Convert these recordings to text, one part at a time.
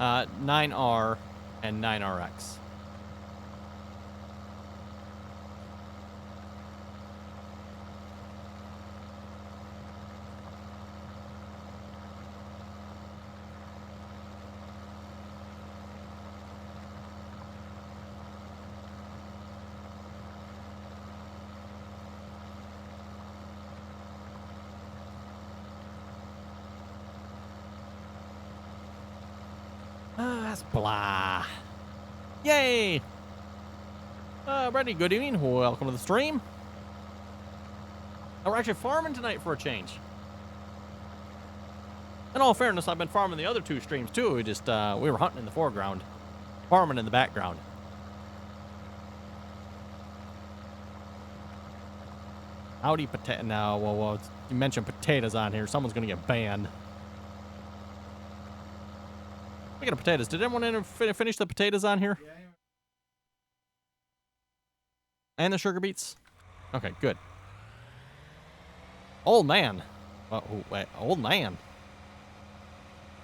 9R and 9RX. That's blah. Yay! Ready, good evening. Welcome to the stream. We're actually farming tonight for a change. In all fairness, I've been farming the other 2 streams too. We just, we were hunting in the foreground, farming in the background. Howdy, potato. Now, well, you mentioned potatoes on here. Someone's gonna get banned. Speaking of potatoes, did everyone finish the potatoes on here? And the sugar beets? Okay, good. Old man. Oh, wait, old man.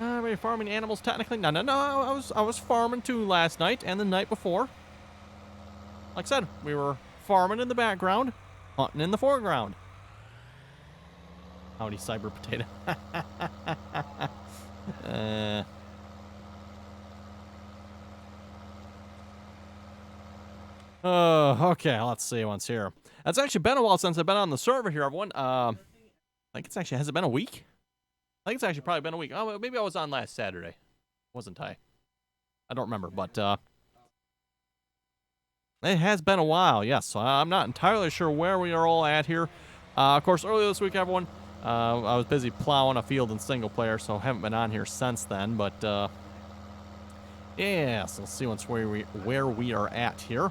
Are we farming animals technically? No. I was farming too last night and the night before. Like I said, we were farming in the background, hunting in the foreground. Howdy, cyber potato. Okay, let's see what's here. It's actually been a while since I've been on the server here, everyone. I think it's actually, has it been a week? I think it's actually probably been a week. Oh, maybe I was on last Saturday. Wasn't I? I don't remember, but, it has been a while, yes. So I'm not entirely sure where we are all at here. Of course, earlier this week, everyone, I was busy plowing a field in single player, so haven't been on here since then, but, yeah, so let's see where we are at here.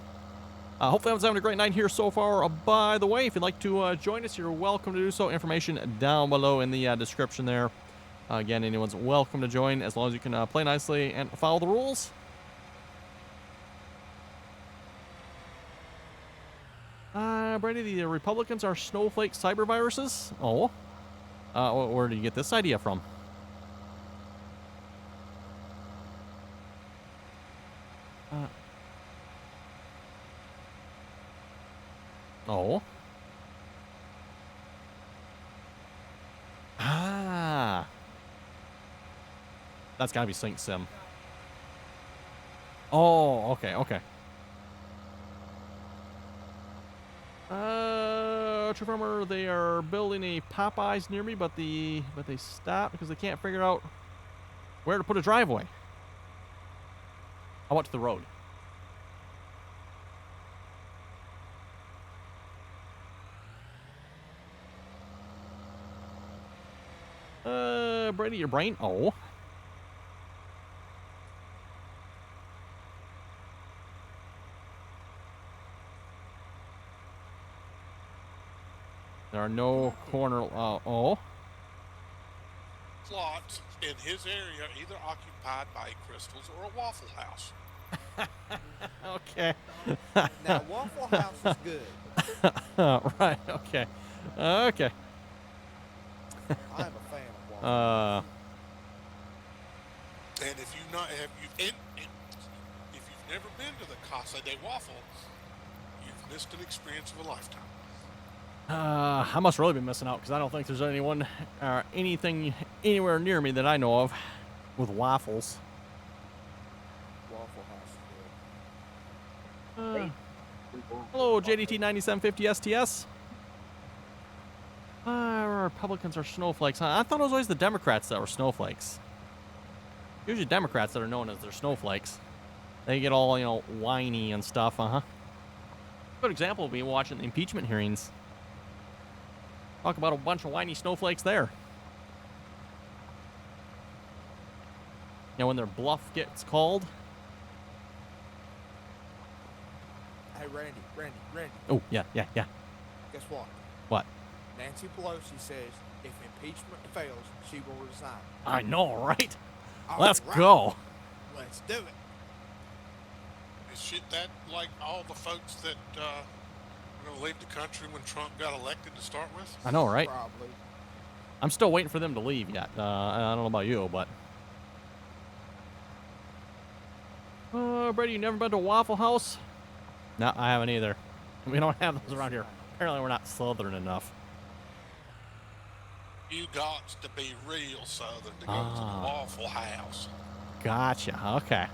Hopefully everyone's having a great night here so far. By the way, if you'd like to join us, you're welcome to do so. Information down below in the description there. Again, anyone's welcome to join as long as you can play nicely and follow the rules. Brady, the Republicans are snowflake cyber viruses? Oh. Where did you get this idea from? Oh. Ah. That's gotta be Sync Sim. Oh, okay. True Farmer, they are building a Popeyes near me, but they stopped because they can't figure out where to put a driveway. I went to the road. Brady, your brain? Oh. There are no corner, oh. Plots in his area either occupied by crystals or a Waffle House. Okay. Now, Waffle House is good. Right, okay. Okay. I'm a fan of Waffle House. And if if you've never been to the Casa de Waffle, you've missed an experience of a lifetime. I must really be missing out because I don't think there's anyone or anything anywhere near me that I know of with waffles. Waffle House is good. Hello, JDT 9750 STS. Republicans are snowflakes. I thought it was always the Democrats that were snowflakes. Usually Democrats that are known as their snowflakes. They get all, whiny and stuff, Good example would be watching the impeachment hearings. Talk about a bunch of whiny snowflakes there. When their bluff gets called. Hey, Randy. Oh, yeah. Guess what? What? Nancy Pelosi says if impeachment fails, she will resign. I know, right? All Let's right. go. Let's do it. Is shit that like all the folks that were going to leave the country when Trump got elected to start with? I know, right? Probably. I'm still waiting for them to leave yet. I don't know about you, but... Brady, you never been to Waffle House? No, I haven't either. We don't have those around here. Apparently, we're not southern enough. You got to be real southern to go to the Waffle House. Gotcha. Okay.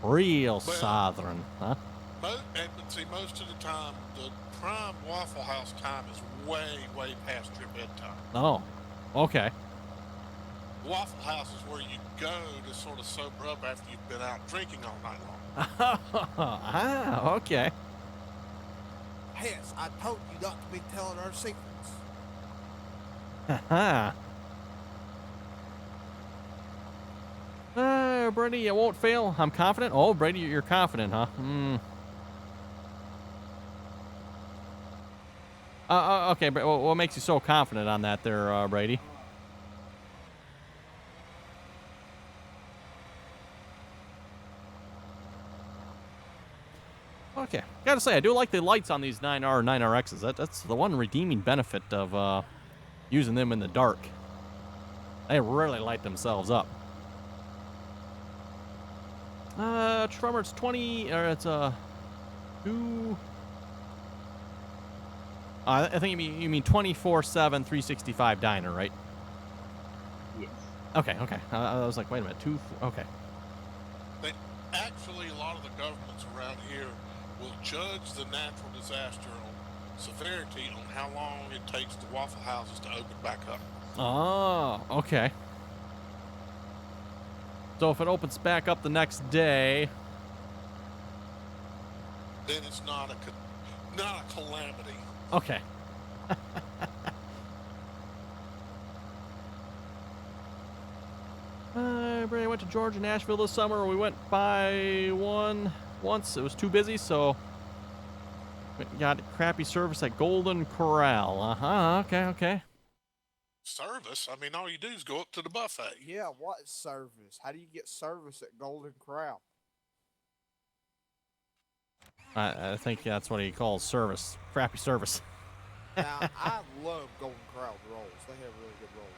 Real Well, southern, huh? But see, most of the time, the prime Waffle House time is way, way past your bedtime. Oh, okay. Waffle House is where you go to sort of sober up after you've been out drinking all night long. Okay. Hess, I told you not to be telling our secrets. Brady, it won't fail. I'm confident. Oh, Brady, you're confident, huh? Okay, but what makes you so confident on that there, Brady? Okay. Gotta say, I do like the lights on these 9R, 9RXs. That's the one redeeming benefit of using them in the dark. They really light themselves up. Tremor, it's 20, or it's 2... I think you mean 24/7, 365 diner, right? Yes. Okay. I was like, wait a minute, okay. Actually, a lot of the governments around here will judge the natural disaster on severity on how long it takes the Waffle Houses to open back up. Oh, okay. So if it opens back up the next day, then it's not a calamity. okay. Brady, I went to Georgia, Nashville this summer. We went by once. It was too busy, so we got crappy service at Golden Corral. Okay. Service? I mean, all you do is go up to the buffet. Yeah, what is service? How do you get service at Golden Corral? I think that's what he calls service. Crappy service. Now, I love Golden Corral rolls. They have really good rolls.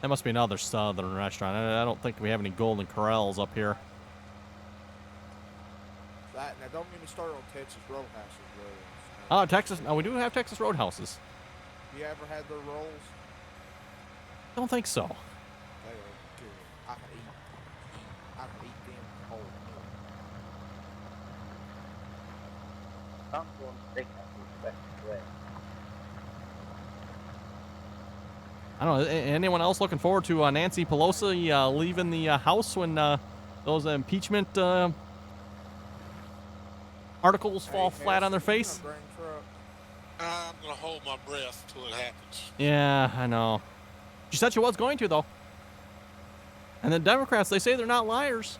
That must be another southern restaurant. I don't think we have any Golden Corrals up here. Now, don't get me started on Texas Roadhouses, bro. Oh, Texas. No, we do have Texas Roadhouses. You ever had their rolls? Don't think so. They are good. I can eat them whole. I'm going to take that respect away. I don't know. Anyone else looking forward to Nancy Pelosi leaving the House when those impeachment articles fall flat on their face? I'm going to hold my breath till it happens. Yeah, I know. She said she was going to, though. And the Democrats, they say they're not liars.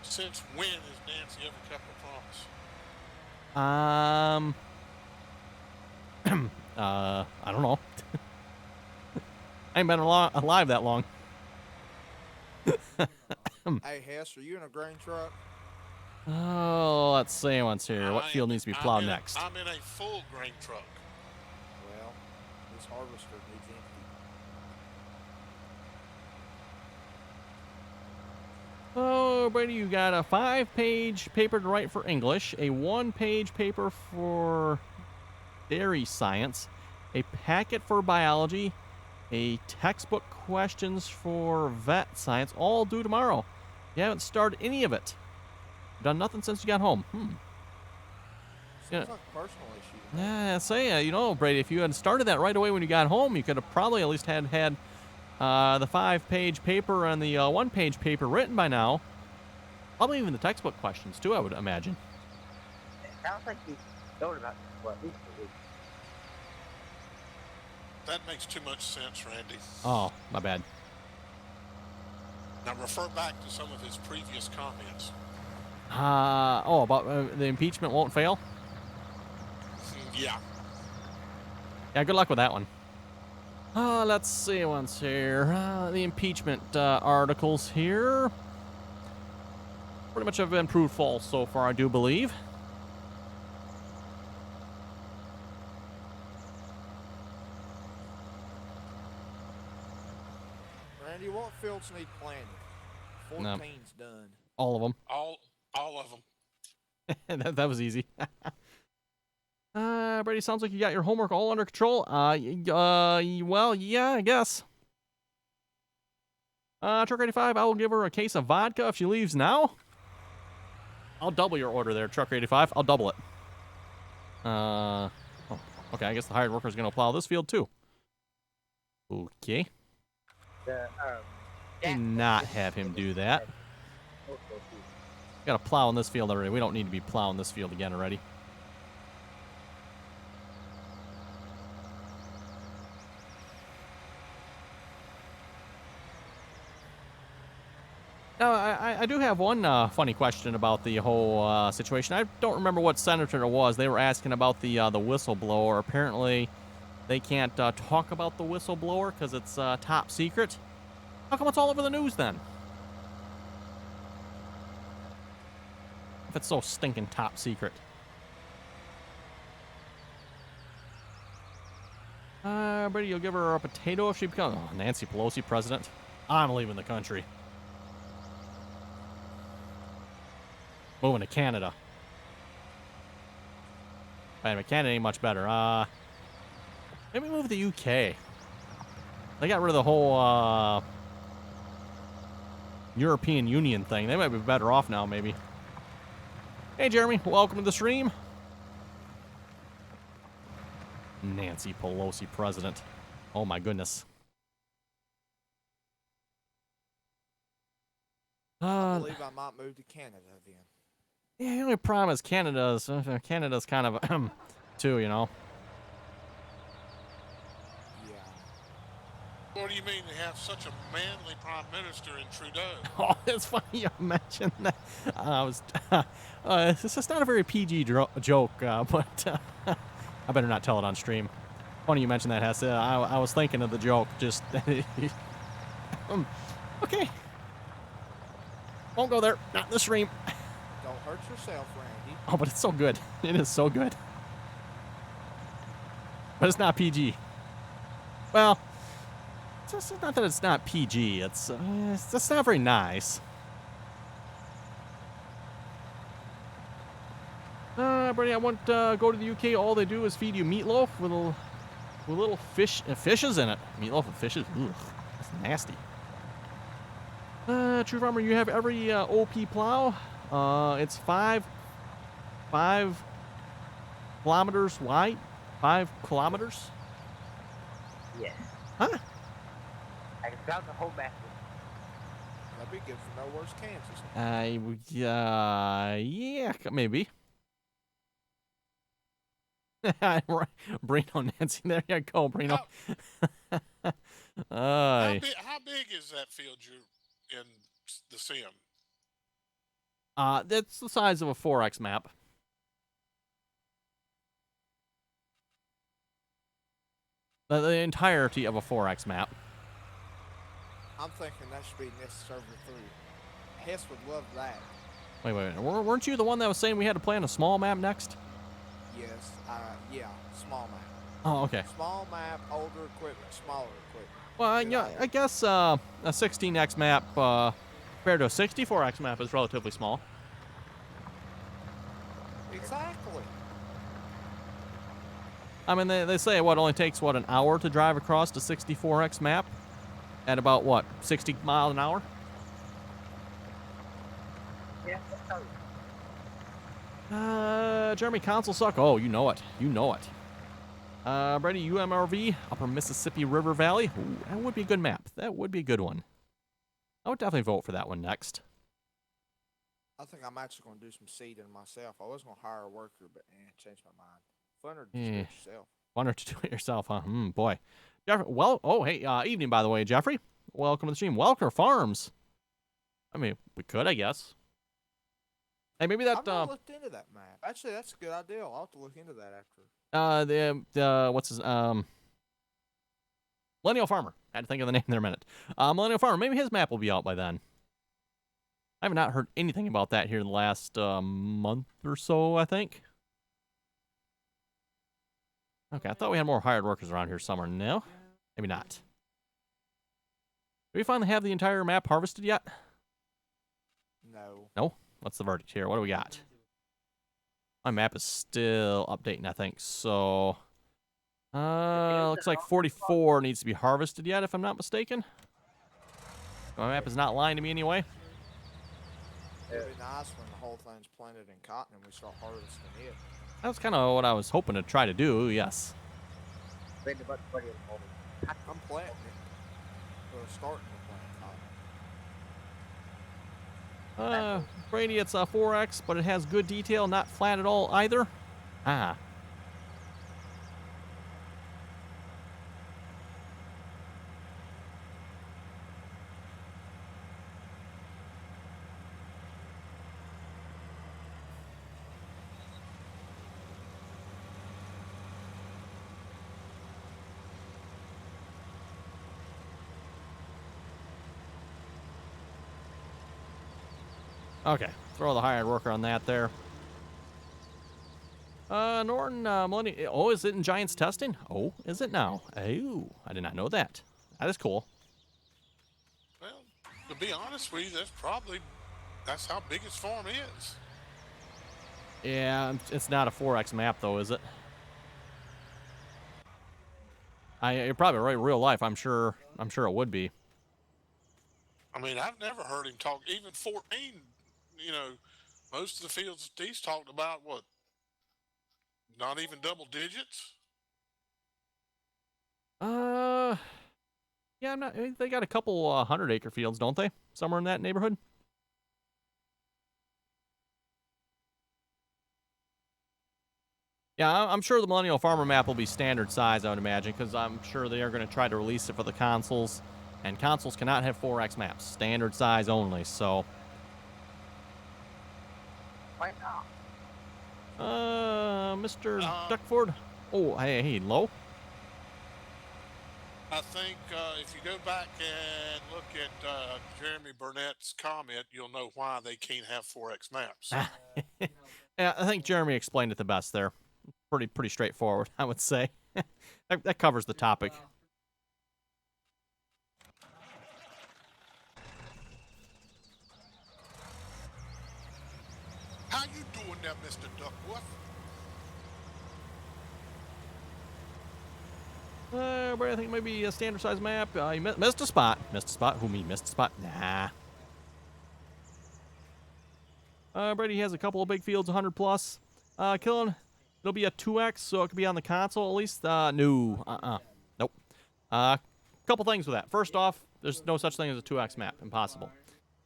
Since when has Nancy ever kept a promise? I don't know. I ain't been alive that long. Hey, Hess, are you in a grain truck? Oh, let's see once here. What field needs to be plowed next? I'm in a full grain truck. Well, this harvester needs empty. Oh, Brady, you got a 5-page paper to write for English, a 1-page paper for dairy science, a packet for biology, a textbook questions for vet science, all due tomorrow. You haven't started any of it. Done nothing since you got home. Sounds like a personal issue. Yeah, say, Brady, if you had started that right away when you got home, you could have probably at least had the 5-page paper and the 1-page paper written by now. Probably even the textbook questions, too, I would imagine. It sounds like he's known about this for at least a week. That makes too much sense, Randy. Oh, my bad. Now refer back to some of his previous comments. About the impeachment won't fail? Yeah. Yeah, good luck with that one. Let's see once here. The impeachment articles here. Pretty much have been proved false so far, I do believe. Randy, what fields need planting? 14's done. All of them. All of them. that was easy. Brady, sounds like you got your homework all under control. Well, yeah, I guess. Truck 85, I will give her a case of vodka if she leaves now. I'll double your order there, Truck 85. I'll double it. Oh, okay, I guess the hired worker is going to plow this field too. Okay. Do not have him do that. Got to plow in this field already. We don't need to be plowing this field again already. Now, I do have one funny question about the whole situation. I don't remember what senator it was. They were asking about the whistleblower. Apparently, they can't talk about the whistleblower because it's top secret. How come it's all over the news then? If it's so stinking top secret. Brady, you'll give her a potato if she becomes Nancy Pelosi president. I'm leaving the country. Moving to Canada. Wait a minute, Canada ain't much better. Maybe move to the UK. They got rid of the whole European Union thing. They might be better off now, maybe. Hey, Jeremy, welcome to the stream. Nancy Pelosi president. Oh my goodness. I believe I might move to Canada then. Yeah, the only problem is Canada's kind of too, you know. Yeah. What do you mean they have such a manly prime minister in Trudeau? Oh, it's funny you mentioned that. It's just not a very PG joke, but I better not tell it on stream. Funny you mentioned that, Hess. I was thinking of the joke. Just okay. Won't go there. Not in the stream. Don't hurt yourself, Randy. Oh, but it's so good. It is so good. But it's not PG. Well, it's just not that it's not PG. It's not very nice. Brady, I won't go to the UK. All they do is feed you meatloaf with little fishes in it. Meatloaf with fishes. Ugh, that's nasty. True Farmer, you have every OP plow. It's 5 kilometers wide. 5 kilometers? Yeah. Huh? I found the whole map. That'd be good for no worse Kansas. Yeah, maybe. Brino, Nancy, there you go, Brino. How big is that field you're in the sim? That's the size of a 4X map. The entirety of a 4X map. I'm thinking that should be Nest Server 3. Hess would love that. Wait. Weren't you the one that was saying we had to play on a small map next? Yes, yeah, small map. Oh, okay. Small map, older equipment, smaller equipment. Well, yeah, I guess a 16X map compared to a 64X map is relatively small. Exactly. I mean, they say what only takes an hour to drive across the 64X map at about 60 miles an hour. Yeah, that's Jeremy, console suck. Oh, you know it. You know it. Brady, UMRV, Upper Mississippi River Valley. Ooh, that would be a good map. That would be a good one. I would definitely vote for that one next. I think I'm actually going to do some seeding myself. I was going to hire a worker, but changed my mind. Funner to do it yourself. Funner to do it yourself, huh? Boy. Jeffrey, well, oh, hey, evening, by the way, Jeffrey. Welcome to the stream. Welker Farms. I mean, we could, I guess. Hey, maybe that. I've not looked into that map. Actually, that's a good idea. I'll have to look into that after. What's his Millennial Farmer. I had to think of the name there a minute. Millennial Farmer. Maybe his map will be out by then. I have not heard anything about that here in the last month or so, I think. Okay, I thought we had more hired workers around here somewhere. No? Maybe not. Did we finally have the entire map harvested yet? No. No. No? What's the verdict here? What do we got? My map is still updating, I think. So, looks like 44 needs to be harvested yet, if I'm not mistaken. My map is not lying to me anyway. It'd be nice when the whole thing's planted in cotton and we start harvesting it. That's kind of what I was hoping to try to do, yes. Wait about 20 at the moment. I'm planting it. We're starting to plant cotton. Brady, it's a 4X, but it has good detail, not flat at all either. Ah. Okay, throw the hired worker on that there. Norton, Millennium. Oh, is it in Giants testing? Oh, is it now? Oh, I did not know that. That is cool. Well, to be honest with you, that's how big its farm is. Yeah, it's not a 4X map though, is it? You're probably right. Real life, I'm sure it would be. I mean, I've never heard him talk. Even 14, you know, most of the fields that he's talked about, what? Not even double digits. Yeah, I'm not. They got a couple 100-acre fields, don't they? Somewhere in that neighborhood. Yeah, I'm sure the Millennial Farmer map will be standard size, I would imagine, because I'm sure they are going to try to release it for the consoles, and consoles cannot have 4X maps, standard size only. So, Why not? Mr. Duckford. Oh, hey, low. I think if you go back and look at Jeremy Burnett's comment, you'll know why they can't have 4X maps. Yeah, I think Jeremy explained it the best there. Pretty straightforward, I would say. that covers the topic. How you doing there, Mr. Duckworth? But I think maybe a standard size map. You missed a spot. Missed a spot. Who me? Missed a spot? Nah. Brady has a couple of big fields, 100 plus. Killing. It'll be a 2X, so it could be on the console at least. No. Nope. Couple things with that. First off, there's no such thing as a 2X map. Impossible.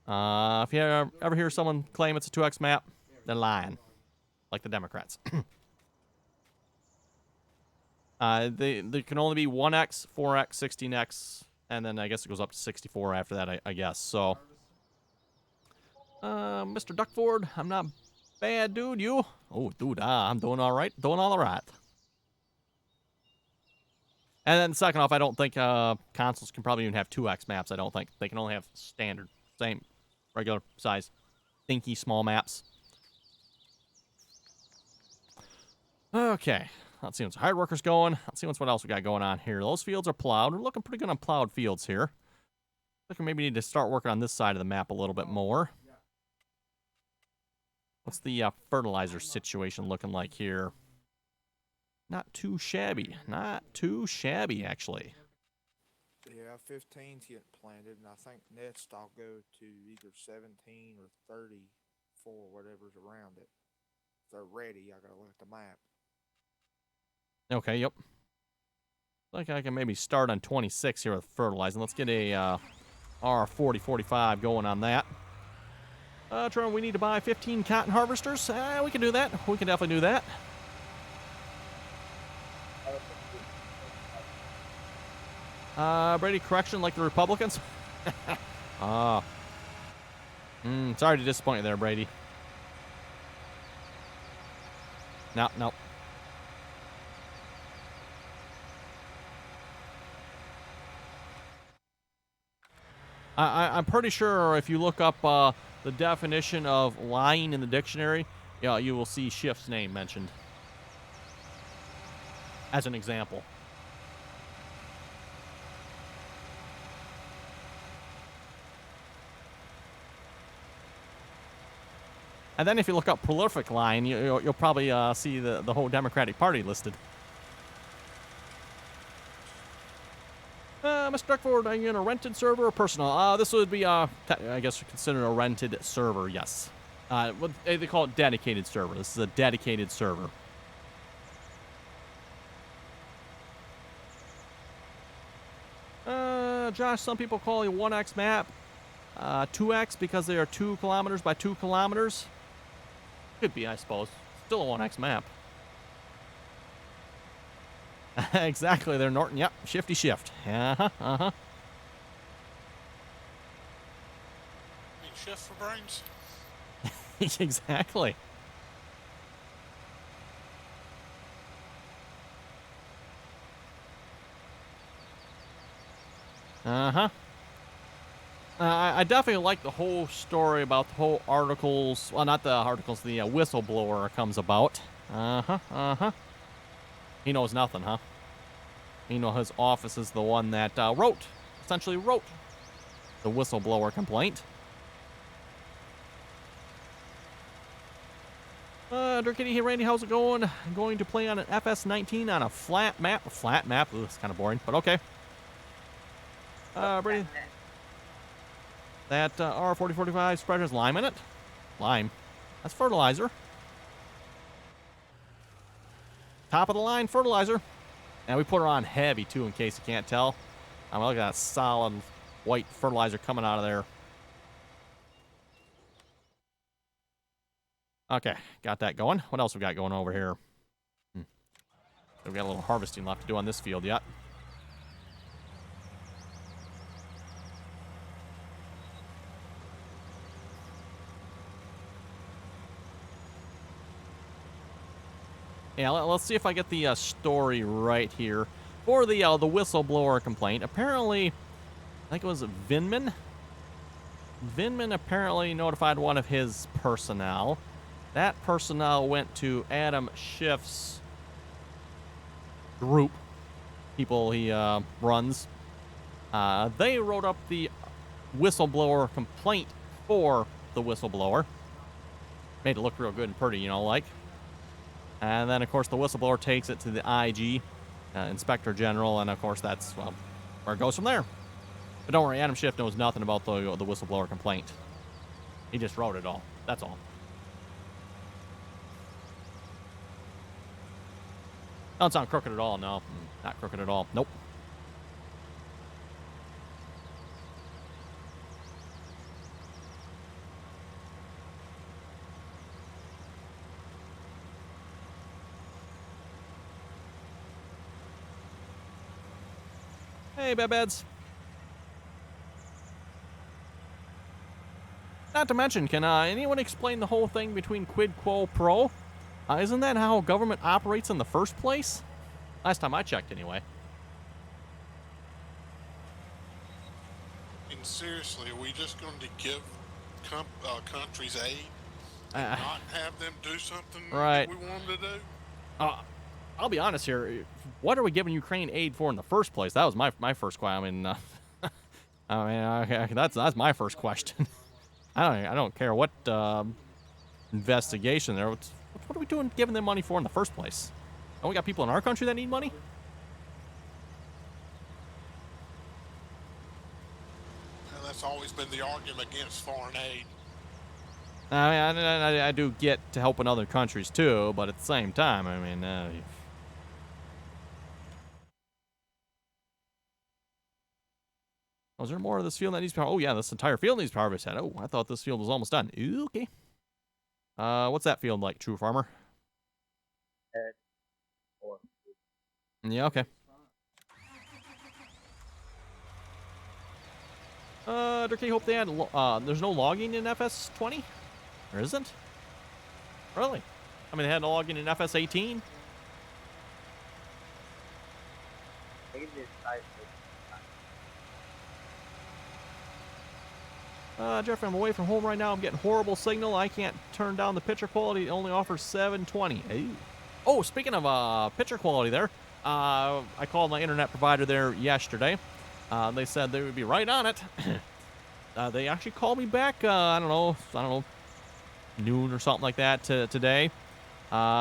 If you ever hear someone claim it's a 2X map, they're lying. Like the Democrats. There can only be 1X, 4X, 16X, and then I guess it goes up to 64 after that, I guess. So, Mr. Duckford, I'm not bad, dude. You? Oh, dude, I'm doing all right. Doing all right. And then second off, I don't think consoles can probably even have 2X maps. I don't think. They can only have standard, same, regular size, dinky small maps. Okay. Let's see what's hard workers going. Let's see what else we got going on here. Those fields are plowed. We're looking pretty good on plowed fields here. I think we maybe need to start working on this side of the map a little bit more. What's the fertilizer situation looking like here? Not too shabby. Not too shabby, actually. Yeah, 15's getting planted, and I think next I'll go to either 17 or 34, whatever's around it. If they're ready, I gotta look at the map. Okay, yep. Like I can maybe start on 26 here with fertilizing. Let's get a R4045 going on that. Tron, we need to buy 15 cotton harvesters. We can do that. We can definitely do that. Brady, correction, like the Republicans. Sorry to disappoint you there, Brady. No. I'm pretty sure if you look up the definition of lying in the dictionary, yeah, you will see Shift's name mentioned as an example. And then if you look up prolific line, you'll probably see the whole Democratic Party listed. Mr. Duckford, are you in a rented server or personal? This would be, I guess, considered a rented server, yes. What they call it dedicated server. This is a dedicated server. Josh, some people call it a 1x map. 2x because they are 2 kilometers by 2 kilometers. Could be, I suppose. Still a 1x map. Exactly, there, Norton. Yep, shifty shift. Uh-huh, uh-huh. Need shift for brains? Exactly. Uh-huh. I definitely like the whole story about the whole articles. Well, not the articles, the whistleblower comes about. Uh-huh, uh-huh. He knows nothing, huh? You know, his office is the one that essentially wrote the whistleblower complaint. Dirk Kitty, hey Randy, how's it going? I'm going to play on an FS19 on a flat map. A flat map? Ooh, it's kind of boring, but okay. Brady, that R4045 spread has lime in it. Lime. That's fertilizer. Top of the line fertilizer. And we put her on heavy too, in case you can't tell. I mean, look at that solid white fertilizer coming out of there. Okay, got that going. What else we got going over here? We've got a little harvesting left to do on this field yet. Yeah, let's see if I get the story right here for the whistleblower complaint. Apparently, I think it was Vinman. Vinman apparently notified one of his personnel. That personnel went to Adam Schiff's group, people he runs. They wrote up the whistleblower complaint for the whistleblower. Made it look real good and pretty, you know, like. And then, of course, the whistleblower takes it to the IG, Inspector General, and, of course, that's, well, where it goes from there. But don't worry, Adam Schiff knows nothing about the whistleblower complaint. He just wrote it all. That's all. Don't sound crooked at all, no. Not crooked at all. Nope. Hey, Beds. Not to mention, can anyone explain the whole thing between quid quo pro? Isn't that how government operates in the first place? Last time I checked, anyway. And seriously, are we just going to give countries aid and not have them do something right. that we want them to do? I'll be honest here. What are we giving Ukraine aid for in the first place? That was my first question. That's my first question. I don't care what investigation there. What are we doing giving them money for in the first place? Don't we got people in our country that need money? Well, that's always been the argument against foreign aid. I mean, I do get to helping other countries too, but at the same time, I mean, is there more of this field that needs to be? Oh yeah, this entire field needs to be harvested. Oh, I thought this field was almost done. Ooh, okay. What's that field like, True Farmer? Yeah, okay. Dirky, hope they had, there's no logging in FS20? There isn't? Really? I mean, they had no logging in FS18? Jeffrey, I'm away from home right now. I'm getting horrible signal. I can't turn down the picture quality. It only offers 720. Ooh. Oh, speaking of picture quality there, I called my internet provider there yesterday. They said they would be right on it. They actually called me back, I don't know, noon or something like that today.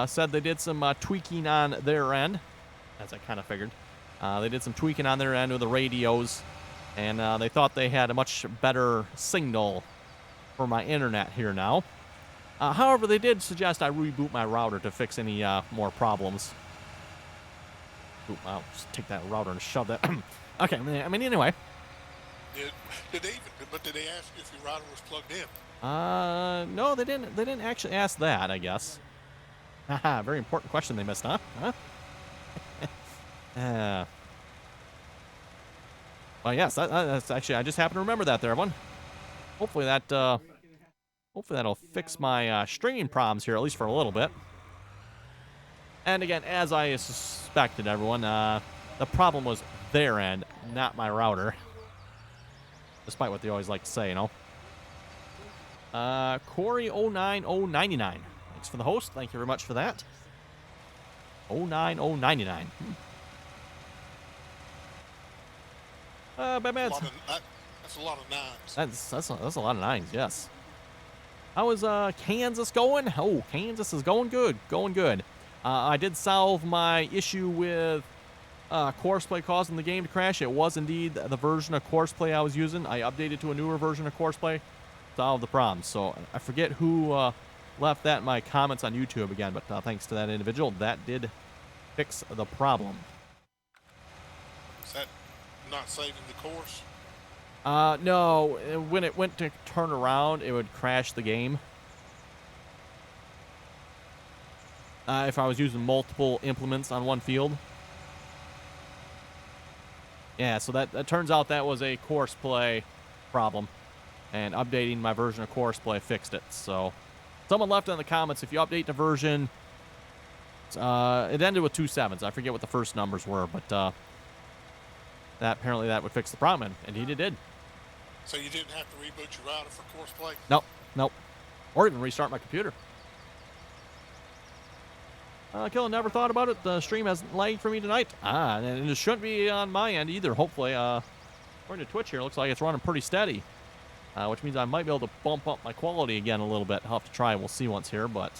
Said they did some tweaking on their end, as I kind of figured. They did some tweaking on their end with the radios, and they thought they had a much better signal for my internet here now. However, they did suggest I reboot my router to fix any more problems. Ooh, I'll just take that router and shove that. Okay, I mean, anyway. Did they ask you if your router was plugged in? No, they didn't. They didn't actually ask that, I guess. Haha, very important question they missed, huh? Well, yes, that's actually, I just happened to remember that there, everyone. Hopefully that'll fix my streaming problems here, at least for a little bit. And again, as I suspected, everyone, the problem was their end, not my router. Despite what they always like to say, you know. Corey09099. Thanks for the host. Thank you very much for that. 09099. Batman. That's a lot of nines. That's a lot of nines, yes. How is Kansas going? Oh, Kansas is going good. Going good. I did solve my issue with Courseplay causing the game to crash. It was indeed the version of Courseplay I was using. I updated to a newer version of Courseplay. Solved the problem. So I forget who left that in my comments on YouTube again, but thanks to that individual, that did fix the problem. Is that not saving the course? No. When it went to turn around, it would crash the game. If I was using multiple implements on one field. Yeah, so that turns out that was a Courseplay problem. And updating my version of Courseplay fixed it. So someone left in the comments, if you update the version, it ended with 2 7s. I forget what the first numbers were, but that apparently that would fix the problem, and indeed it did. So you didn't have to reboot your router for Courseplay? Nope. Or even restart my computer. Killer, never thought about it. The stream hasn't lagged for me tonight. And it shouldn't be on my end either, hopefully. According to Twitch here, it looks like it's running pretty steady. Which means I might be able to bump up my quality again a little bit. I'll have to try. We'll see once here, but...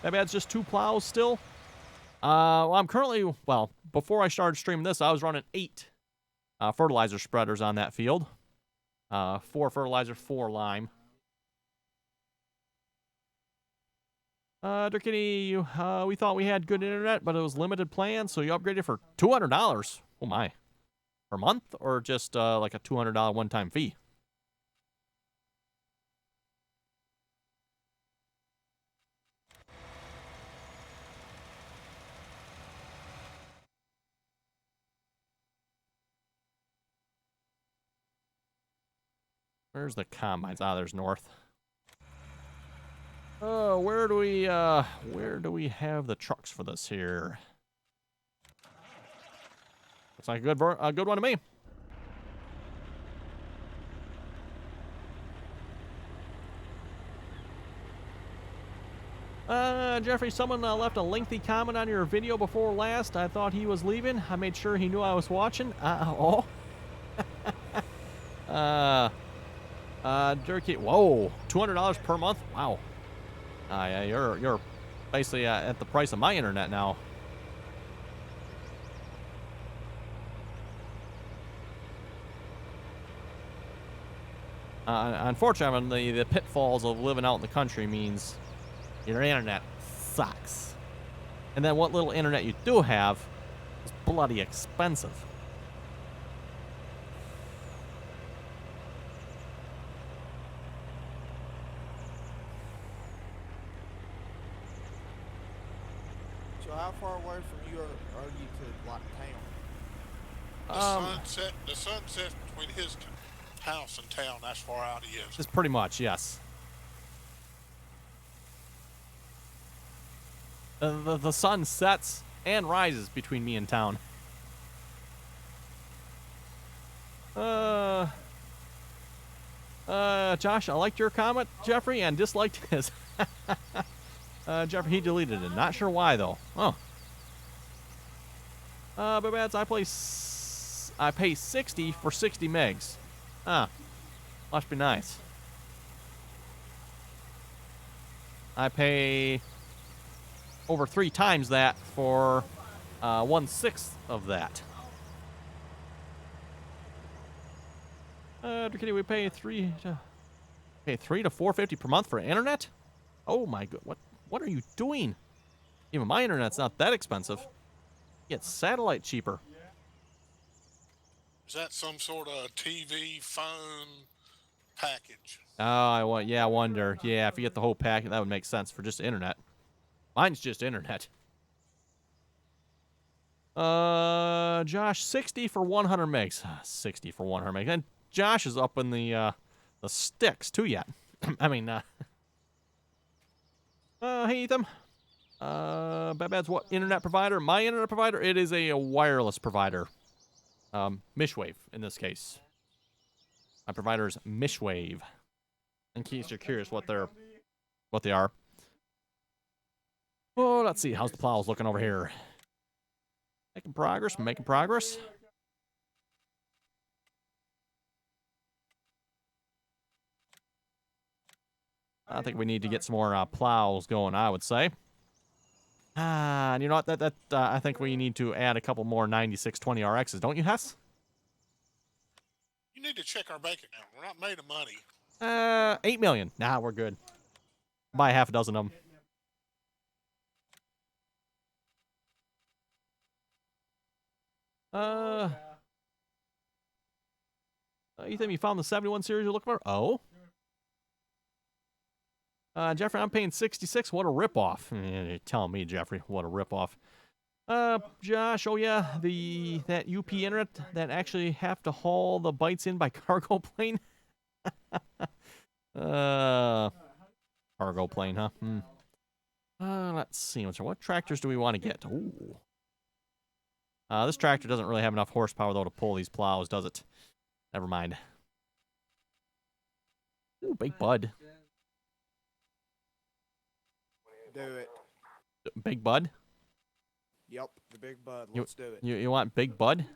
Maybe that's just 2 plows still. Well, I'm currently... Well, before I started streaming this, I was running 8 fertilizer spreaders on that field. 4 fertilizer, 4 lime. Dirkitty, we thought we had good internet, but it was limited plan, so you upgraded for $200. Oh my. Per month, or just like a $200 one-time fee? Where's the combines? There's north. Oh, where do we have the trucks for this here? Looks like a good one to me. Jeffrey, someone left a lengthy comment on your video before last. I thought he was leaving. I made sure he knew I was watching. Oh. Dirky, whoa, $200 per month? Wow. Yeah, you're basically at the price of my internet now. Unfortunately, the pitfalls of living out in the country means your internet sucks. And then what little internet you do have is bloody expensive. So how far away from you are you to like town? The sun sets between his house and town. That's far out he is. Just pretty much, yes. The sun sets and rises between me and town. Josh, I liked your comment, Jeffrey, and disliked his. Jeffrey, he deleted it. Not sure why, though. Oh. But I pay 60 for 60 megs. Must be nice. I pay over 3 times that for 1/6 of that. Kitty, we pay 3 to $4.50 per month for internet. Oh my god, what are you doing? Even my internet's not that expensive. Get satellite cheaper. Is that some sort of TV, phone package? Oh, I wonder. Yeah, if you get the whole packet, that would make sense for just internet. Mine's just internet. Josh, 60 for 100 megs. 60 for 100 megs. And Josh is up in the sticks too yet. I mean, hey Ethan. Babad's what internet provider? My internet provider? It is a wireless provider. Mishwave in this case. My provider's Mishwave. In case you're curious what they are. Oh, let's see. How's the plows looking over here? Making progress. I think we need to get some more plows going, I would say. And you know what? I think we need to add a couple more 9620 RXs, don't you, Hess? You need to check our bank account. We're not made of money. 8 million. Nah, we're good. Buy half a dozen of them. Ethan, you found the 71 series you're looking for? Oh. Jeffrey, I'm paying 66. What a ripoff. You're telling me, Jeffrey, what a ripoff. Josh, oh yeah, that UP internet that actually have to haul the bytes in by cargo plane. Cargo plane, huh? Let's see. What tractors do we want to get? Ooh. This tractor doesn't really have enough horsepower, though, to pull these plows, does it? Never mind. Ooh, Big Bud. Do it. Big Bud? Yep, the Big Bud. Let's do it. You want Big Bud?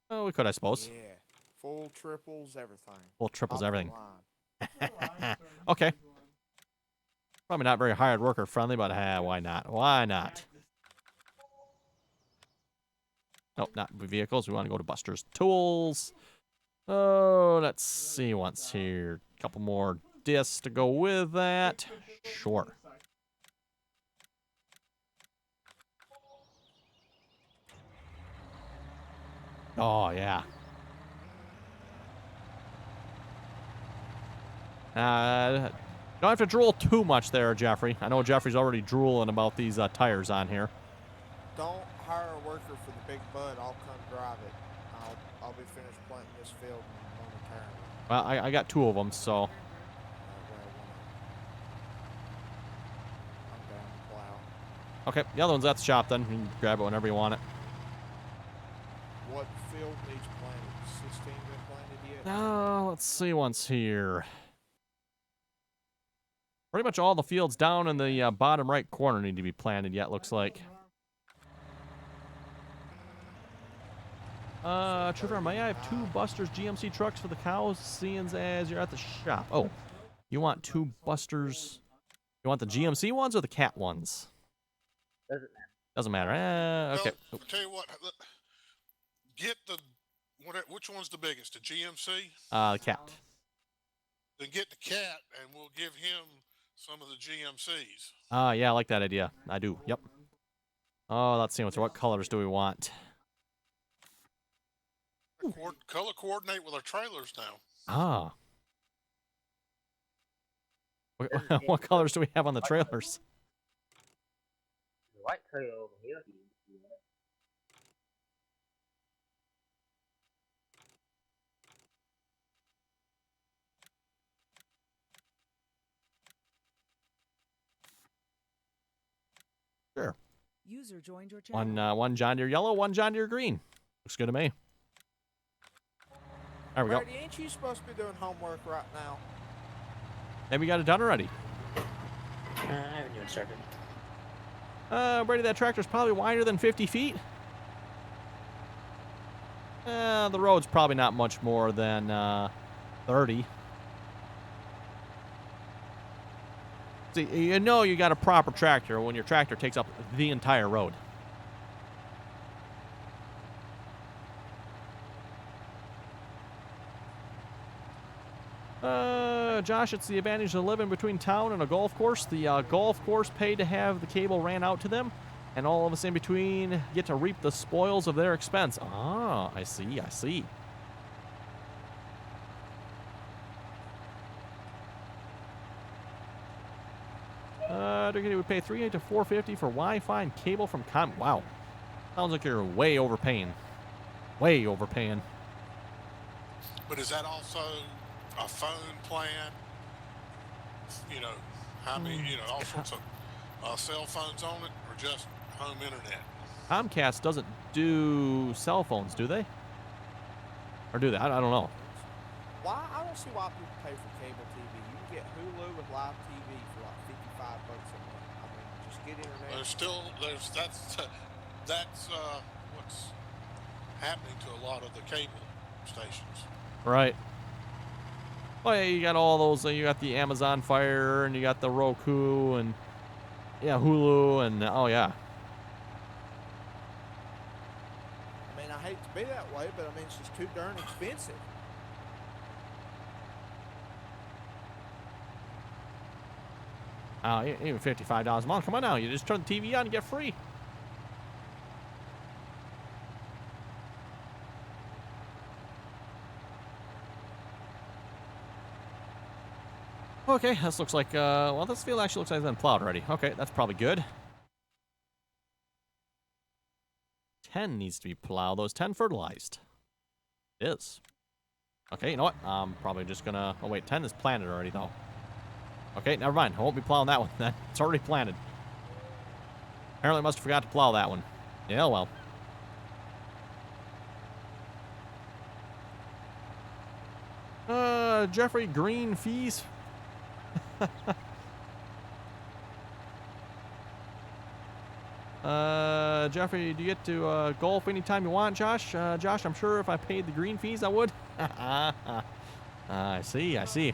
Oh, we could, I suppose. Yeah. Full triples, everything. Full triples, Top of the everything. line. Okay. Probably not very hard worker friendly, but why not? Why not? Nope, not vehicles. We want to go to Buster's Tools. Oh, let's see what's here. A couple more discs to go with that. Sure. Oh, yeah. Don't have to drool too much there, Jeffrey. I know Jeffrey's already drooling about these tires on here. Don't hire a worker for the Big Bud. I'll come drive it. I'll be finished planting this field momentarily. Well, I got 2 of them, so. I'm down to plow. Okay, the other one's at the shop then. You can grab it whenever you want it. What field needs planted? 16 been planted yet? Let's see what's here. Pretty much all the fields down in the bottom right corner need to be planted yet, looks like. Trevor, may I have 2 Buster's GMC trucks for the cows, seeing as you're at the shop? Oh, you want 2 Buster's? You want the GMC ones or the cat ones? Doesn't matter. Okay. Well, I'll tell you what. Get which one's the biggest? The GMC? The cat. Then get the cat, and we'll give him some of the GMCs. Yeah, I like that idea. I do. Yep. Oh, let's see. What colors do we want? Color coordinate with our trailers now. Ah. What colors do we have on the trailers? The white trailer over here. Sure. User joined your channel. One John Deere yellow, one John Deere green. Looks good to me. There we go. Brady, ain't you supposed to be doing homework right now? Maybe we got it done already. I haven't even started. Brady, that tractor's probably wider than 50 feet. The road's probably not much more than 30. See, you know you got a proper tractor when your tractor takes up the entire road. Josh, it's the advantage of living between town and a golf course. The golf course paid to have the cable ran out to them, and all of us in between get to reap the spoils of their expense. Ah, I see, I see. We pay $380 to $450 for Wi-Fi and cable from Wow, sounds like you're way overpaying. Way overpaying. But is that also a phone plan? You know, how many? You know, all sorts of cell phones on it, or just home internet? Comcast doesn't do cell phones, do they? Or do they? I don't know. Why? I don't see why people pay for cable TV. You can get Hulu with live TV for like $55 a month. I mean, just get internet. That's what's happening to a lot of the cable stations. Right. Oh yeah, you got all those. You got the Amazon Fire, and you got the Roku, and yeah, Hulu, and oh yeah. I mean, I hate to be that way, but I mean, it's just too darn expensive. Even $55 a month. Come on now, you just turn the TV on and get free. Okay, this looks like, well, this field actually looks like it's been plowed already. Okay, that's probably good. 10 needs to be plowed. Those 10 fertilized. It is. Okay, you know what? I'm probably just gonna... Oh, wait, 10 is planted already, though. Okay, never mind. I won't be plowing that one then. It's already planted. Apparently I must have forgot to plow that one. Yeah, well. Jeffrey, green fees? Jeffrey, do you get to golf anytime you want, Josh? Josh, I'm sure if I paid the green fees, I would. I see, I see.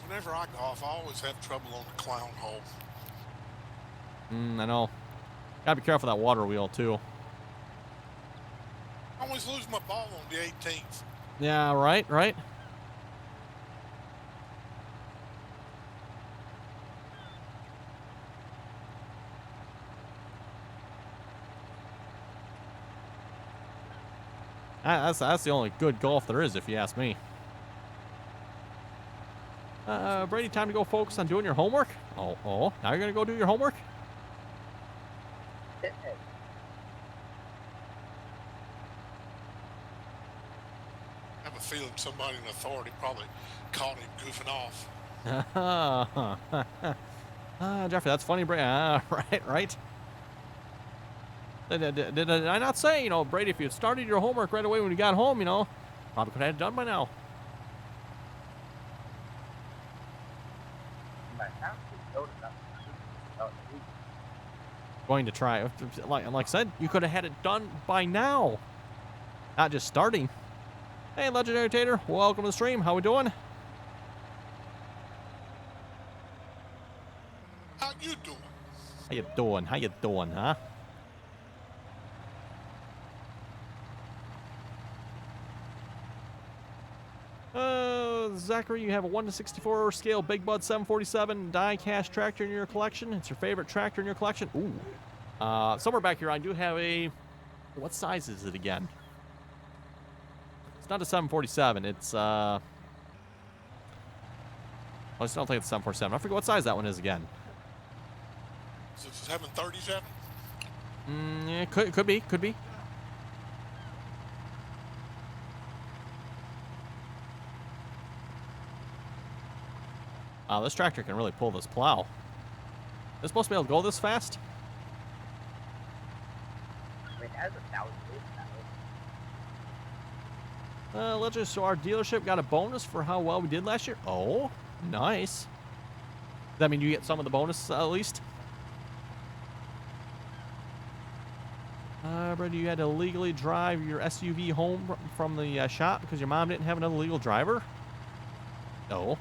Whenever I golf, I always have trouble on the clown hole. I know. Gotta be careful of that water wheel, too. I always lose my ball on the 18th. Yeah, right, right. That's the only good golf there is, if you ask me. Brady, time to go focus on doing your homework? Oh, now you're gonna go do your homework? I have a feeling somebody in authority probably caught him goofing off. Jeffrey, that's funny, Brady. Right. Did I not say, you know, Brady, if you had started your homework right away when you got home, you know, probably could have had it done by now. Going to try. Like I said, you could have had it done by now. Not just starting. Hey, Legendary Tater, welcome to the stream. How we doing? How you doing? How you doing? How you doing, huh? Zachary, you have a 1/64 scale Big Bud 747 die-cast tractor in your collection. It's your favorite tractor in your collection. Ooh. Somewhere back here, I do have a... What size is it again? It's not a 747. It's, I just don't think it's a 747. I forget what size that one is again. Is it 737? Yeah, could be. This tractor can really pull this plow. Is it supposed to be able to go this fast? It has 1,000 horsepower. Let's just, so our dealership got a bonus for how well we did last year. Oh, nice. Does that mean you get some of the bonus at least? Brady, you had to legally drive your SUV home from the shop because your mom didn't have another legal driver? No.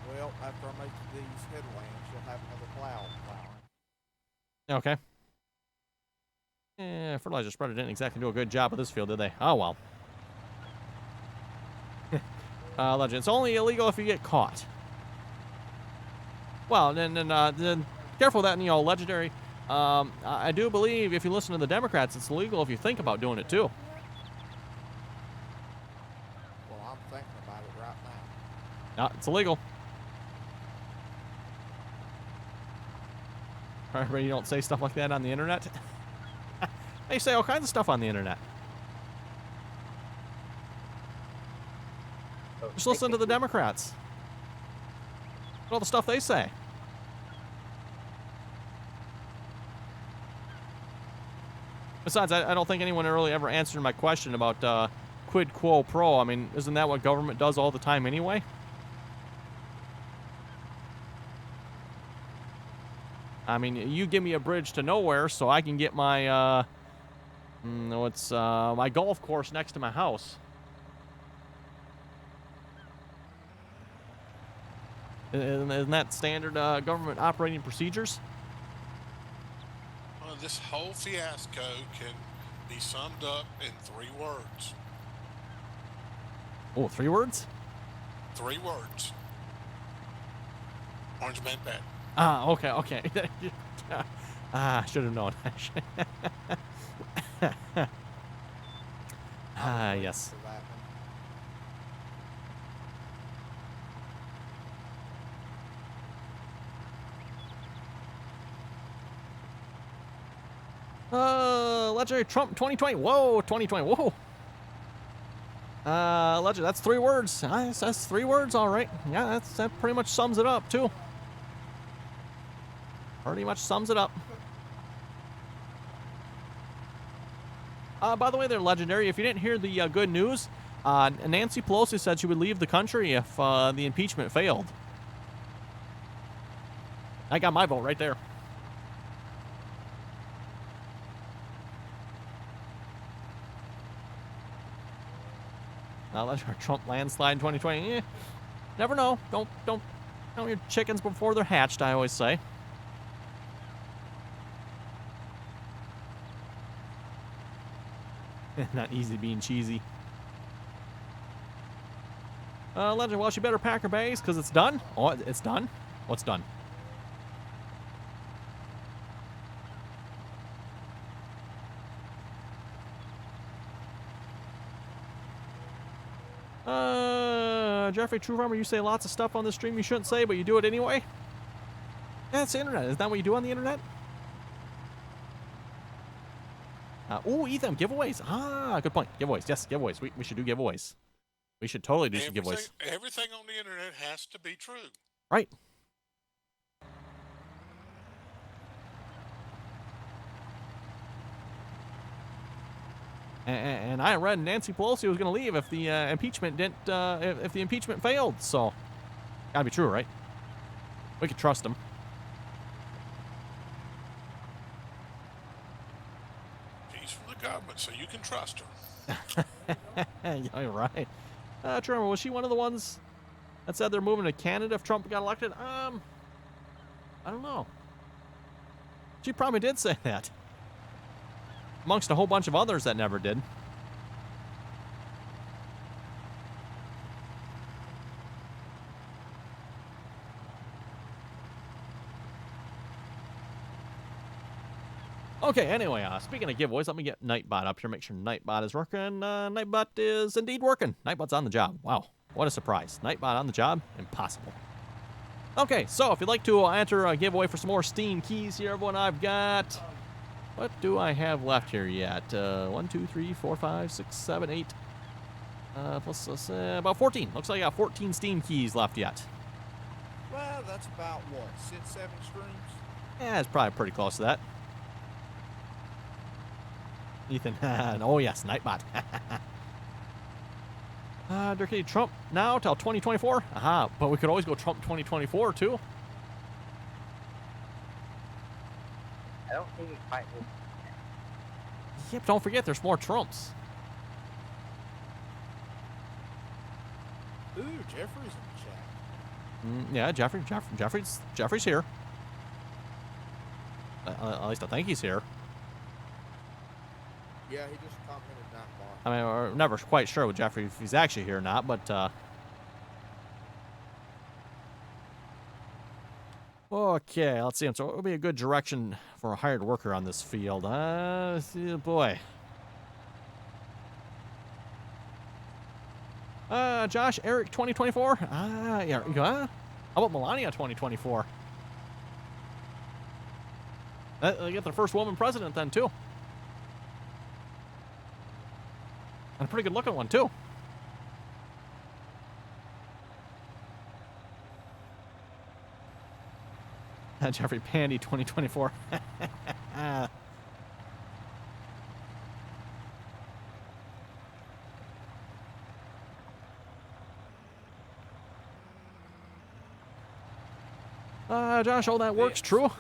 Well, after I make these headlands, you'll have another plowing. Okay. Fertilizer spreader didn't exactly do a good job with this field, did they? Oh, well. Legend, it's only illegal if you get caught. Well, then careful with that, legendary. I do believe if you listen to the Democrats, it's illegal if you think about doing it, too. Well, I'm thinking about it right now. No, it's illegal. All right, you don't say stuff like that on the internet. They say all kinds of stuff on the internet. Just listen to the Democrats. Look at all the stuff they say. Besides, I don't think anyone really ever answered my question about quid quo pro. I mean, isn't that what government does all the time anyway? I mean, you give me a bridge to nowhere so I can get my, my golf course next to my house. Isn't that standard government operating procedures? Well, this whole fiasco can be summed up in 3 words. Oh, 3 words? 3 words. Orange Man Bad. Ah, okay. Should have known. Yes. Legendary Trump 2020. Whoa, 2020. Whoa. Legend, that's 3 words. That's 3 words, all right. Yeah, that pretty much sums it up, too. Pretty much sums it up. By the way, they're legendary. If you didn't hear the good news, Nancy Pelosi said she would leave the country if the impeachment failed. I got my vote right there. That's our Trump landslide in 2020. Never know. Don't count your chickens before they're hatched, I always say. Not easy being cheesy. Legend, well, she better pack her bags because it's done. Oh, it's done? What's done? Jeffrey True Farmer, you say lots of stuff on the stream you shouldn't say, but you do it anyway? Yeah, it's the internet. Isn't that what you do on the internet? Ooh, Ethan, giveaways. Ah, good point. Giveaways. Yes, giveaways. We should do giveaways. We should totally do some giveaways. Everything on the internet has to be true. Right. And I read Nancy Pelosi was going to leave if the impeachment didn't, if the impeachment failed. So, gotta be true, right? We could trust them. She's from the government, so you can trust her. Yeah, you're right. Trevor, was she one of the ones that said they're moving to Canada if Trump got elected? I don't know. She probably did say that. Amongst a whole bunch of others that never did. Okay, anyway, speaking of giveaways, let me get Nightbot up here, make sure Nightbot is working. Nightbot is indeed working. Nightbot's on the job. Wow, what a surprise. Nightbot on the job? Impossible. Okay, so if you'd like to enter a giveaway for some more Steam keys here, everyone, I've got... What do I have left here yet? 1, 2, 3, 4, 5, 6, 7, 8. Plus about 14. Looks like I got 14 Steam keys left yet. Well, that's about what, 6, 7 streams? Yeah, it's probably pretty close to that. Ethan. Oh, yes, Nightbot. Dirty Trump now till 2024? Aha, but we could always go Trump 2024, too. I don't think it quite will. Yep, don't forget, there's more Trumps. Ooh, Jeffrey's in the chat. Yeah, Jeffrey's here. At least I think he's here. Yeah, he just commented Nightbot. I mean, we're never quite sure with Jeffrey if he's actually here or not, but okay, let's see. So it would be a good direction for a hired worker on this field. Boy. Josh, Eric, 2024. Yeah. How about Melania, 2024? They get their first woman president then too, and a pretty good looking one too. Jeffrey Pandy 2024. Josh, all that works true.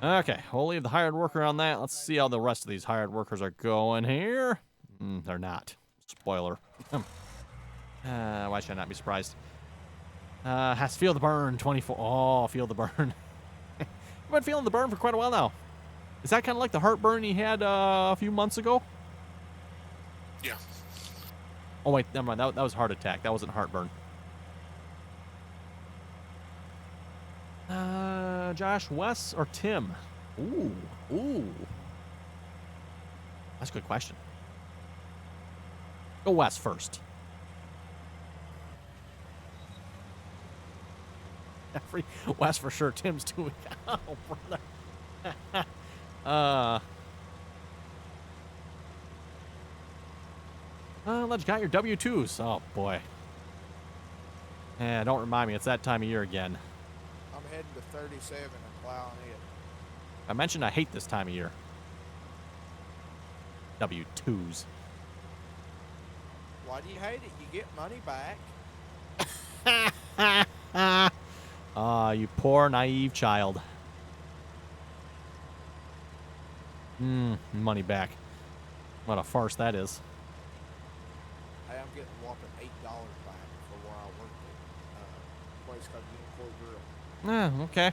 Okay, we'll leave the hired worker on that. Let's see how the rest of these hired workers are going here. They're not. Spoiler. Why should I not be surprised? Has to feel the burn, 24. Oh, feel the burn. I've been feeling the burn for quite a while now. Is that kind of like the heartburn he had a few months ago? Yeah. Oh, wait, never mind. That was heart attack. That wasn't heartburn. Josh, Wes, or Tim? Ooh. That's a good question. Go Wes first. Wes for sure. Tim's 2 weeks. Oh, brother. Let's got your W-2s. Oh, boy. Yeah, don't remind me. It's that time of year again. I'm heading to 37 and plowing it. I mentioned I hate this time of year. W-2s. Why do you hate it? You get money back. You poor naive child. Money back. What a farce that is. Hey, I'm getting a whopping $8 back for where I worked at a place called Unicorn Grill. Okay.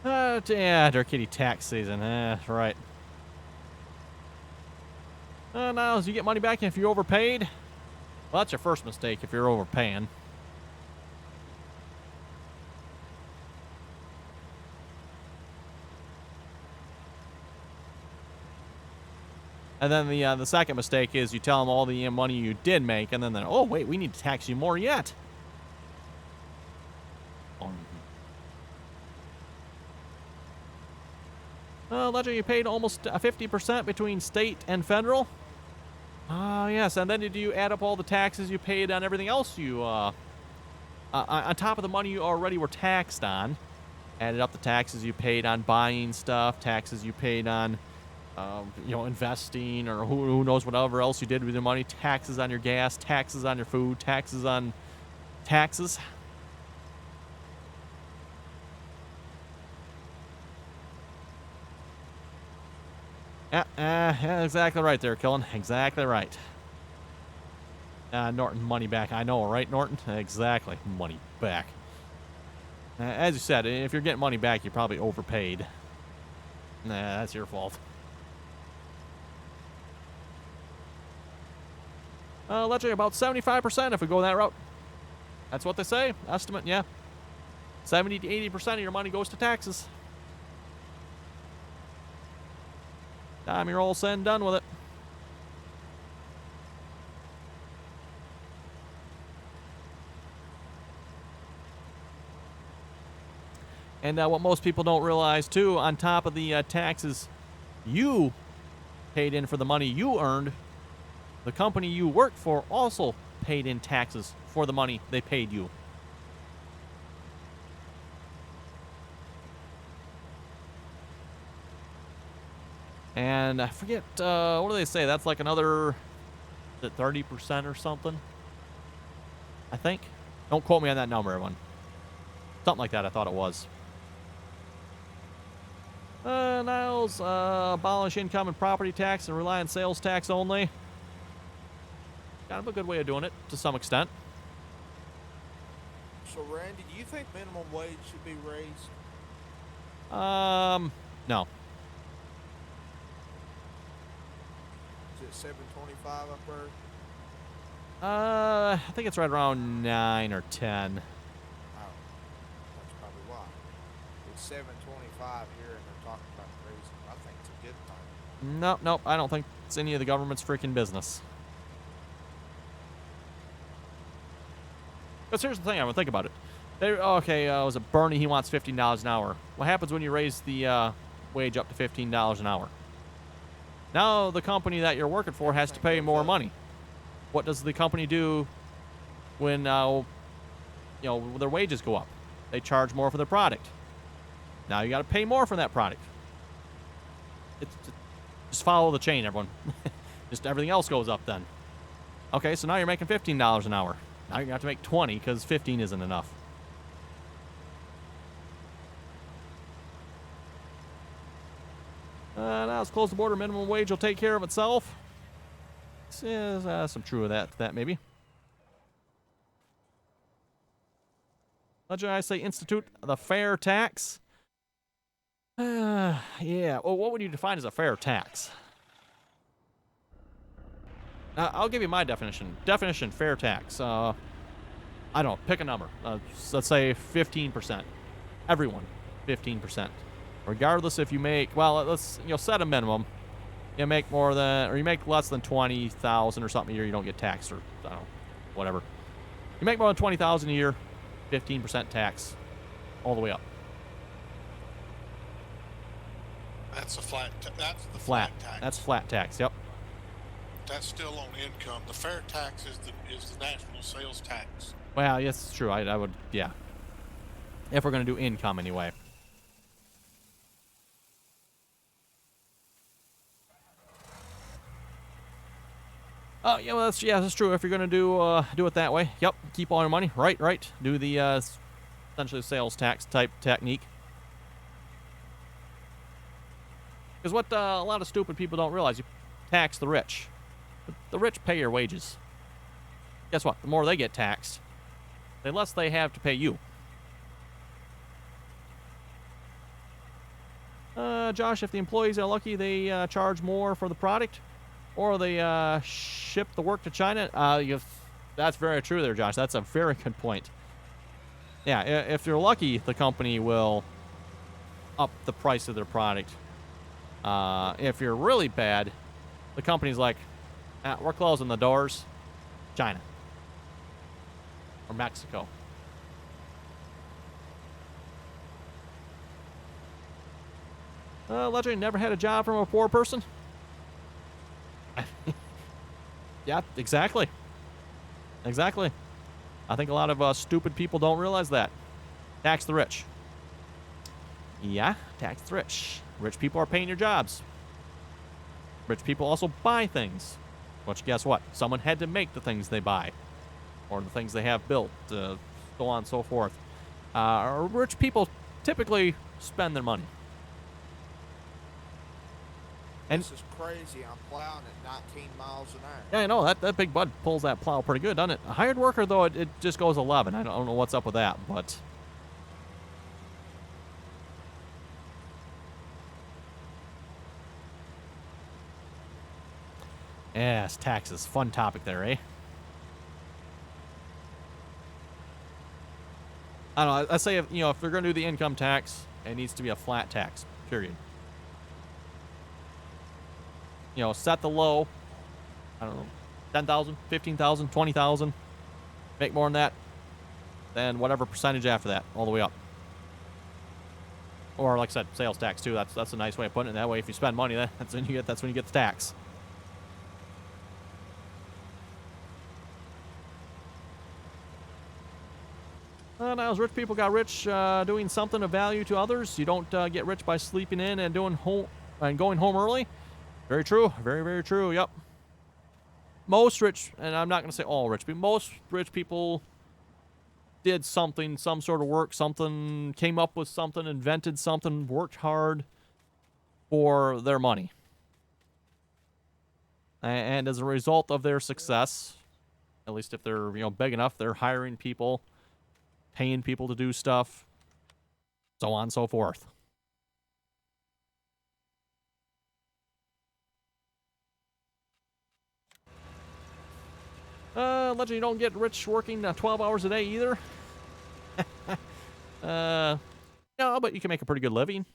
Yeah, Dark Kitty tax season. Right. Now, you get money back if you're overpaid? Well, that's your first mistake if you're overpaying. And then the second mistake is you tell them all the money you did make, and then oh wait, we need to tax you more yet. Ledger, you paid almost 50% between state and federal. Yes, and then did you add up all the taxes you paid on everything else you on top of the money you already were taxed on? Added up the taxes you paid on buying stuff, taxes you paid on investing, or who knows whatever else you did with your money, taxes on your gas, taxes on your food, taxes on taxes. Yeah, exactly right there, Killen. Exactly right. Norton, money back. I know, right, Norton? Exactly. Money back. As you said, if you're getting money back, you probably overpaid. That's your fault. Let's say about 75% if we go that route. That's what they say. Estimate, yeah. 70 to 80% of your money goes to taxes. Time you're all said and done with it. And what most people don't realize, too, on top of the taxes you paid in for the money you earned, the company you worked for also paid in taxes for the money they paid you. And I forget, what do they say? That's like another, is it 30% or something? I think. Don't quote me on that number, everyone. Something like that, I thought it was. Niles, abolish income and property tax and rely on sales tax only. Kind of a good way of doing it, to some extent. So, Randy, do you think minimum wage should be raised? No. Is it $7.25 up there? I think it's right around 9 or 10. Oh, that's probably why. It's $7.25 here, and they're talking about raising. I think it's a good thing. Nope, I don't think it's any of the government's freaking business. Because here's the thing, I would think about it. Was it Bernie? He wants $15 an hour. What happens when you raise the wage up to $15 an hour? Now the company that you're working for has to pay more money. What does the company do when their wages go up? They charge more for their product. Now you got to pay more for that product. Just follow the chain, everyone. Just everything else goes up then. Okay, so now you're making $15 an hour. Now you're going to have to make 20 because 15 isn't enough. Now let's close the border. Minimum wage will take care of itself. There's some true of that maybe. Legend, I say institute the fair tax. Yeah. Well, what would you define as a fair tax? I'll give you my definition. Definition, fair tax. I don't know. Pick a number. Let's say 15%. Everyone, 15%. Regardless if you make, well, let's set a minimum. You make more than, or you make less than 20,000 or something a year, you don't get taxed, or I don't know, whatever. You make more than 20,000 a year, 15% tax, all the way up. That's a flat. That's the Flat. tax. That's flat tax. Yep. That's still on income. The fair tax is the national sales tax. Well, yes, it's true. I would, yeah. If we're gonna do income anyway. Oh, yeah, well, that's true. If you're gonna do it that way, yep. Keep all your money. Right. Do the essentially sales tax type technique. Because what a lot of stupid people don't realize, you tax the rich. The rich pay your wages. Guess what? The more they get taxed, the less they have to pay you. Josh, if the employees are lucky, they charge more for the product, or they ship the work to China. That's very true there, Josh. That's a very good point. Yeah, if you're lucky, the company will up the price of their product. If you're really bad, the company's like, we're closing the doors. China. Or Mexico. Legend never had a job from a poor person? Yeah, exactly. Exactly. I think a lot of stupid people don't realize that. Tax the rich. Yeah, tax the rich. Rich people are paying your jobs. Rich people also buy things. Which, guess what? Someone had to make the things they buy. Or the things they have built. So on and so forth. Rich people typically spend their money. And this is crazy. I'm plowing at 19 miles an hour. Yeah, I know. That big bud pulls that plow pretty good, doesn't it? A hired worker, though, it just goes 11. I don't know what's up with that, but... Yes, taxes. Fun topic there, eh? I don't know. I say, if you're going to do the income tax, it needs to be a flat tax, period. Set the low, I don't know, 10,000, 15,000, 20,000. Make more than that, then whatever percentage after that, all the way up. Or, like I said, sales tax too. That's a nice way of putting it. That way, if you spend money, that's when you get the tax. Now, as rich people got rich doing something of value to others, you don't get rich by sleeping in and going home early. Very true. Very, very true. Yep. Most rich, and I'm not going to say all rich, but most rich people did something, some sort of work, something, came up with something, invented something, worked hard for their money. And as a result of their success, at least if they're, big enough, they're hiring people, paying people to do stuff, so on and so forth. Legend, you don't get rich working 12 hours a day either. No, but you can make a pretty good living.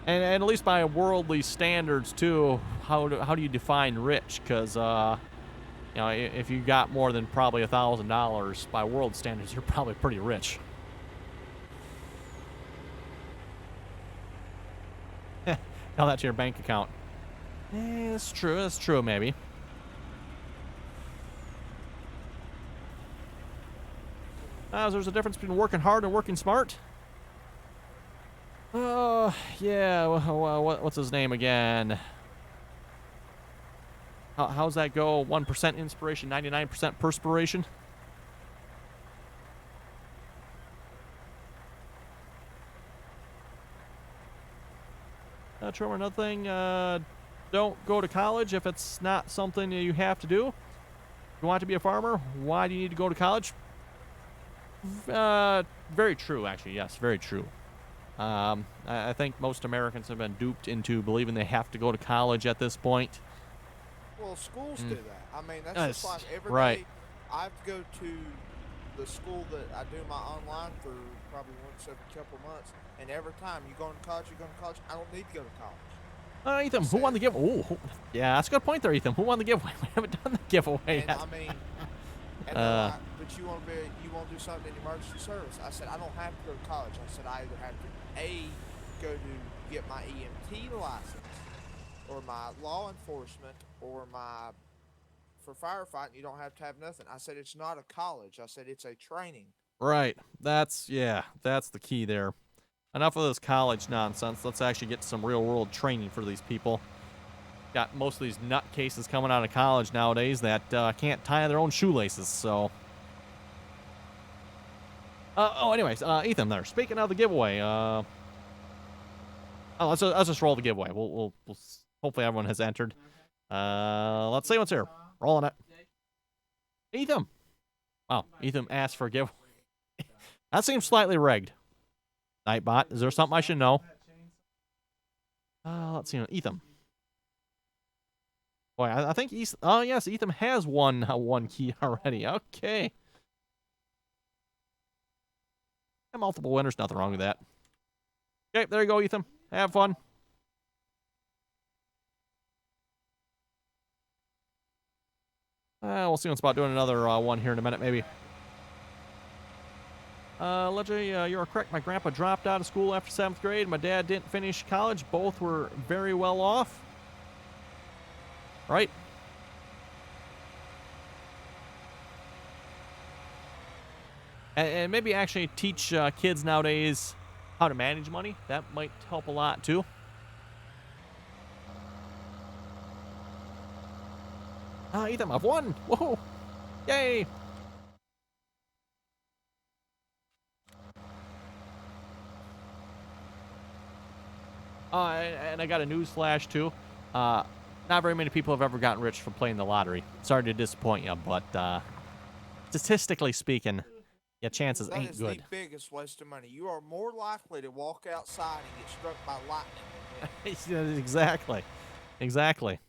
And at least by worldly standards too, how do you define rich? Because if you got more than probably $1,000 by world standards, you're probably pretty rich. Tell that to your bank account. That's true. That's true. Maybe. There's a difference between working hard and working smart. Yeah. What's his name again? How's that go? 1% inspiration, 99% perspiration. Trevor, another thing. Don't go to college if it's not something you have to do. If you want to be a farmer, why do you need to go to college? Very true, actually. Yes, very true. I think most Americans have been duped into believing they have to go to college at this point. Well, schools do that. I mean, that's just like every day I have to go to the school that I do my online for probably once every couple months, and every time you going to college, I don't need to go to college. Ethan, who won the giveaway? Oh, yeah, that's a good point there, Ethan. Who won the giveaway? We haven't done the giveaway yet. I mean, but you want to do something in emergency service. I said I don't have to go to college. I said I either have to go to get my EMT license, or my law enforcement, or for firefighting. You don't have to have nothing. I said it's not a college. I said it's a training. Right. That's the key there. Enough of this college nonsense. Let's actually get some real-world training for these people. Got most of these nutcases coming out of college nowadays that can't tie their own shoelaces, so... anyways, Ethan there. Speaking of the giveaway, let's just roll the giveaway. We'll hopefully everyone has entered. Let's see what's here. Rolling it. Ethan. Wow, Ethan asked for a giveaway. That seems slightly rigged. Nightbot, is there something I should know? Let's see. Ethan. Boy, I think yes, Ethan has won one key already. Okay. Multiple winners, nothing wrong with that. Okay, there you go, Ethan. Have fun. We'll see what's about doing another one here in a minute, maybe. Legend, you're correct. My grandpa dropped out of school after 7th grade. My dad didn't finish college. Both were very well off. Right? And maybe actually teach kids nowadays how to manage money. That might help a lot, too. Ethan, I've won! Whoa! Yay! And I got a news flash, too. Not very many people have ever gotten rich from playing the lottery. Sorry to disappoint you, but statistically speaking, your chances ain't good. That is the biggest waste of money. You are more likely to walk outside and get struck by lightning. Exactly. Exactly.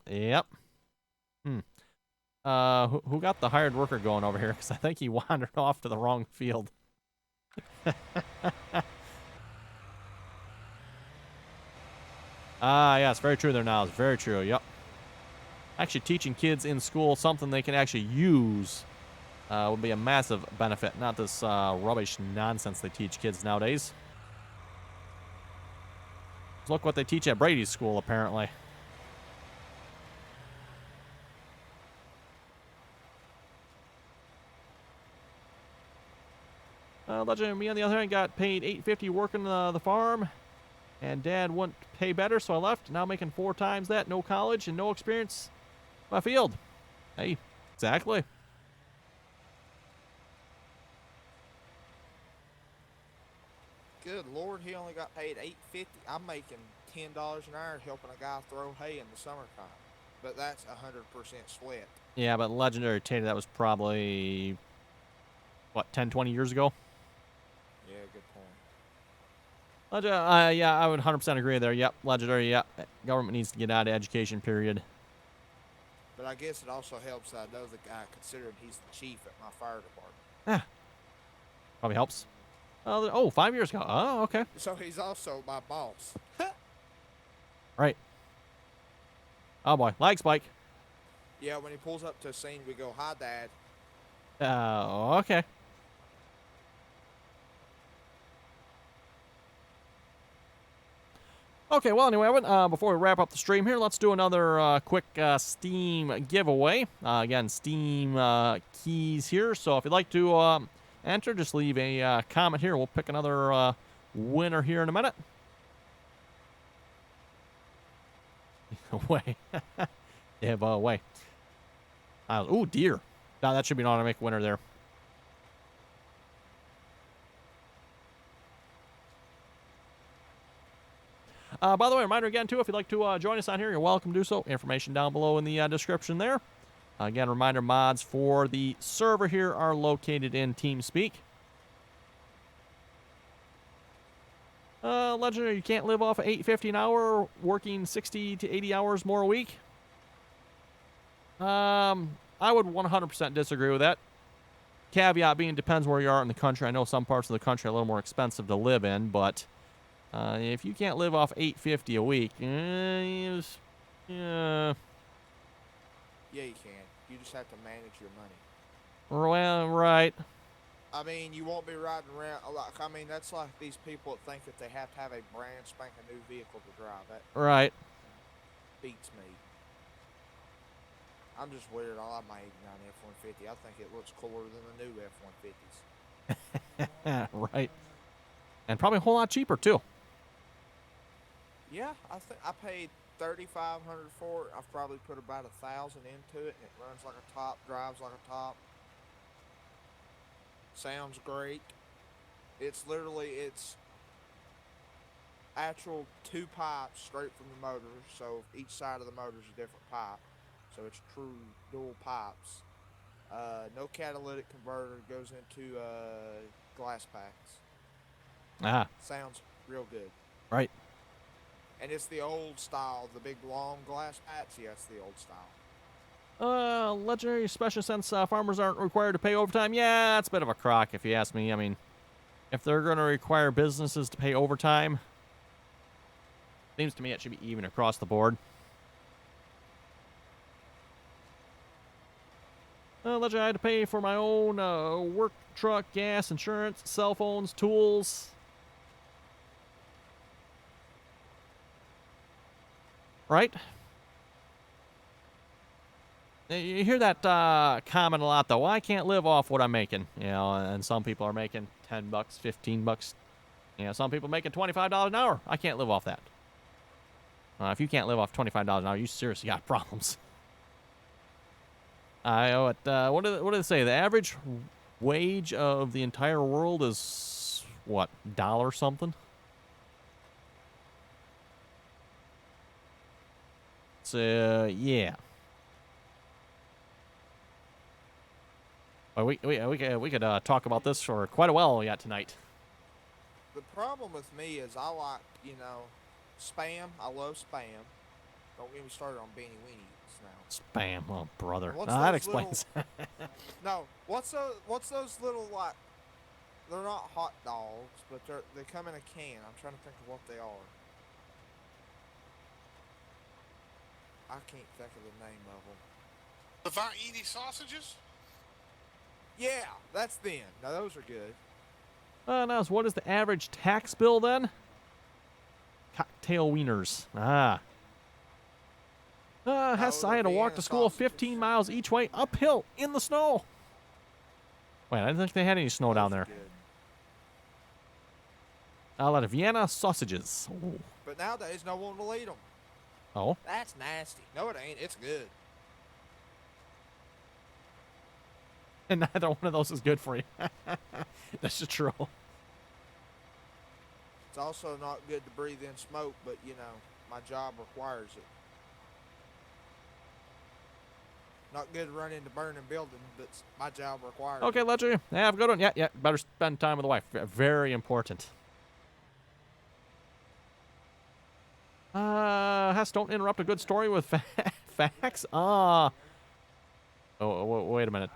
Yep. Who got the hired worker going over here? Because I think he wandered off to the wrong field. Yes, very true there now. It's very true, yep. Actually, teaching kids in school something they can actually use would be a massive benefit. Not this rubbish nonsense they teach kids nowadays. Look what they teach at Brady's school, apparently. Legend, me on the other hand got paid $8.50 working the farm, and Dad wouldn't pay better, so I left. Now making 4 times that, no college and no experience in my field. Hey, exactly. Good Lord, he only got paid $8.50. I'm making $10 an hour helping a guy throw hay in the summertime, but that's 100% sweat. Yeah, but Legendary Tater, that was probably, what, 10, 20 years ago? Yeah, good point. Yeah, I would 100% agree there. Yep, Legendary, yep. Government needs to get out of education, period. But I guess it also helps that I know the guy, considering he's the chief at my fire department. Yeah. Probably helps. 5 years ago. Oh, okay. So he's also my boss. Right. Oh, boy. Lag spike. Yeah, when he pulls up to a scene, we go, "Hi, Dad." Okay. Okay, well, anyway, before we wrap up the stream here, let's do another quick Steam giveaway. Again, Steam keys here. So if you'd like to enter, just leave a comment here. We'll pick another winner here in a minute. Away. Yeah, away. Oh, dear. Now that should be an automatic winner there. By the way, reminder again, too, if you'd like to join us on here, you're welcome to do so. Information down below in the description there. Again, reminder, mods for the server here are located in TeamSpeak. Legendary, you can't live off of $8.50 an hour, working 60 to 80 hours more a week. I would 100% disagree with that. Caveat being, depends where you are in the country. I know some parts of the country are a little more expensive to live in, but if you can't live off $8.50 a week, Yeah, you can. You just have to manage your money. Well, right. I mean, you won't be riding around. I mean, that's like these people that think that they have to have a brand spanking new vehicle to drive. That Right. beats me. I'm just weird. I like my 89 F-150. I think it looks cooler than the new F-150s. Right. And probably a whole lot cheaper, too. Yeah, I think I paid $3,500 for it. I've probably put about $1,000 into it, and it runs like a top, drives like a top. Sounds great. It's actual 2 pipes straight from the motor, so each side of the motor is a different pipe. So it's true dual pipes. No catalytic converter, goes into glass packs. Sounds real good. Right. And it's the old style, the big long glass packs. Yeah, it's the old style. Legendary, especially since farmers aren't required to pay overtime. Yeah, that's a bit of a crock if you ask me. I mean, if they're going to require businesses to pay overtime, seems to me it should be even across the board. Legendary, I had to pay for my own work truck, gas, insurance, cell phones, tools. Right? You hear that comment a lot, though. Well, I can't live off what I'm making. You know, and some people are making $10, $15. You know, some people making $25 an hour. I can't live off that. If you can't live off $25 an hour, you seriously got problems. What did it say? The average wage of the entire world is, what, $1 something? So, yeah. Well, we could talk about this for quite a while yet tonight. The problem with me is I like, spam. I love spam. Don't get me started on beanie weenies now. Spam, oh brother. That explains. No, what's those little, like? They're not hot dogs, but they come in a can. I'm trying to think of what they are. I can't think of the name of them. The Vaini sausages? Yeah, that's them. Now those are good. Now, so what is the average tax bill then? Cocktail wieners. Hess, I had to walk to school 15 miles each way uphill in the snow. Wait, I didn't think they had any snow down there. A lot of Vienna sausages. Ooh. But nowadays, no one will eat them. Oh. That's nasty. No, it ain't. It's good. And neither one of those is good for you. That's just true. It's also not good to breathe in smoke, but, you know, my job requires it. Not good to run into burning buildings, but my job requires Okay, it. Ledger. Yeah, have a good one. Yeah. Better spend time with the wife. Very important. Hess, don't interrupt a good story with facts. Oh, wait a minute.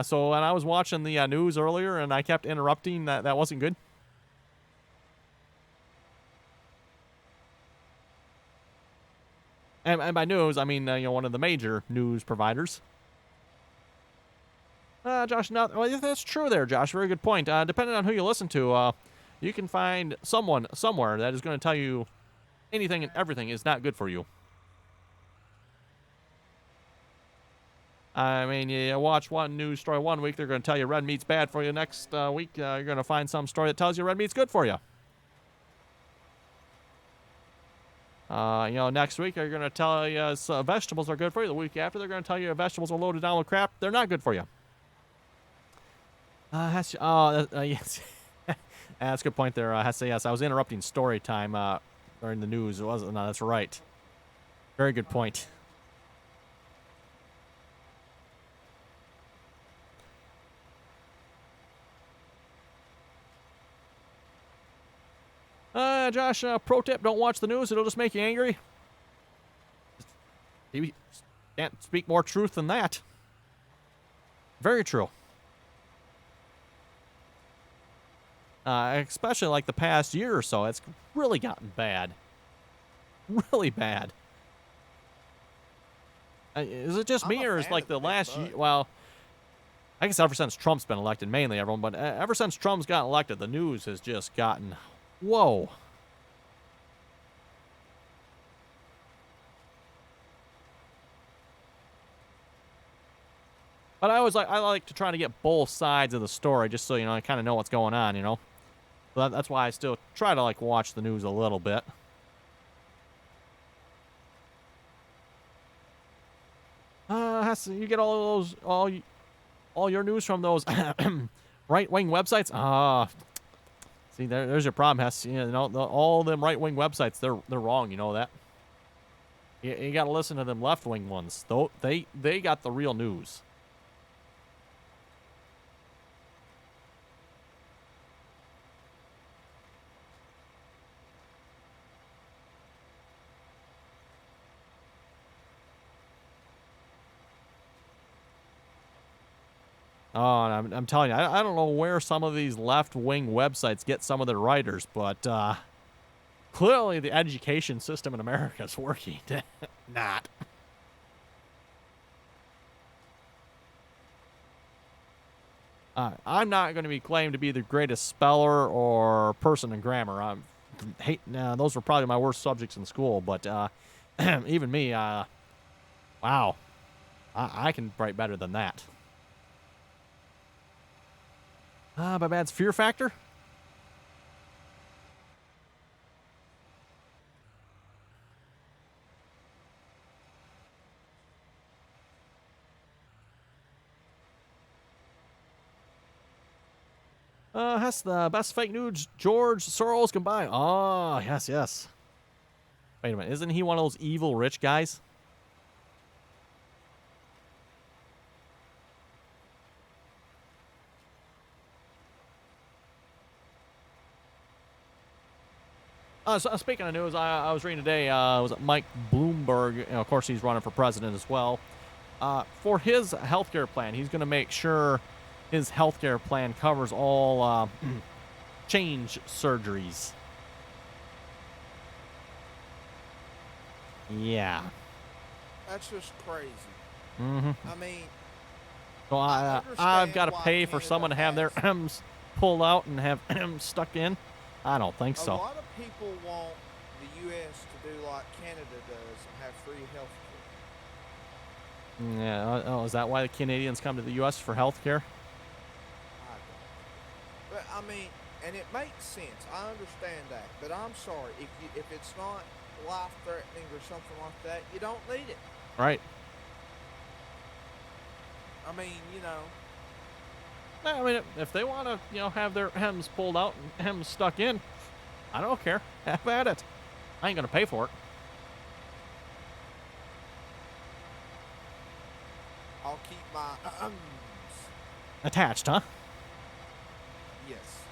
So when I was watching the news earlier and I kept interrupting, that wasn't good. And by news, I mean, one of the major news providers. Josh, well, that's true there, Josh. Very good point. Depending on who you listen to, you can find someone somewhere that is going to tell you anything and everything is not good for you. I mean, you watch one news story one week, they're going to tell you red meat's bad for you. Next week, you're going to find some story that tells you red meat's good for you. Next week, they're going to tell you vegetables are good for you. The week after, they're going to tell you vegetables are loaded down with crap. They're not good for you. Yes. That's a good point there. Yes, I was interrupting story time during the news. It wasn't. No, that's right. Very good point. Josh, pro tip, don't watch the news. It'll just make you angry. You can't speak more truth than that. Very true. Especially like the past year or so, it's really gotten bad. Really bad. Is it just me, or is like the last year? Well, I guess ever since Trump's been elected, mainly everyone, but ever since Trump's gotten elected, the news has just gotten, whoa. But I like to try to get both sides of the story, just so I kind of know what's going on. So that's why I still try to watch the news a little bit. You get all your news from those right-wing websites. See, there's your problem, Hess. All them right-wing websites, they're wrong. You know that. You got to listen to them left-wing ones. Though they got the real news. Oh, and I'm telling you, I don't know where some of these left-wing websites get some of their writers, but clearly the education system in America is working. Not. I'm not going to be claimed to be the greatest speller or person in grammar. Those were probably my worst subjects in school, but even me, wow, I can write better than that. My bad's Fear Factor. That's the best fake news George Soros can buy. Oh, yes. Wait a minute. Isn't he one of those evil rich guys? So speaking of news, I was reading today, was it Mike Bloomberg? Of course, he's running for president as well. For his healthcare plan, he's going to make sure his healthcare plan covers all change surgeries. Yeah. That's just crazy. Mm-hmm. I mean, so I've got to pay for someone to have their M's pulled out and have M's stuck in. I don't think so. A lot of people want the U.S. to do like Canada does and have free health care. Yeah. Is that why the Canadians come to the U.S. for health care? But, I mean, And it makes sense. I understand that. But I'm sorry, if it's not life-threatening or something like that, you don't need it. Right. I mean, you know. I mean, if they want to, have their hems pulled out and hems stuck in, I don't care. Have at it. I ain't gonna pay for it. I'll keep my attached, huh? Yes.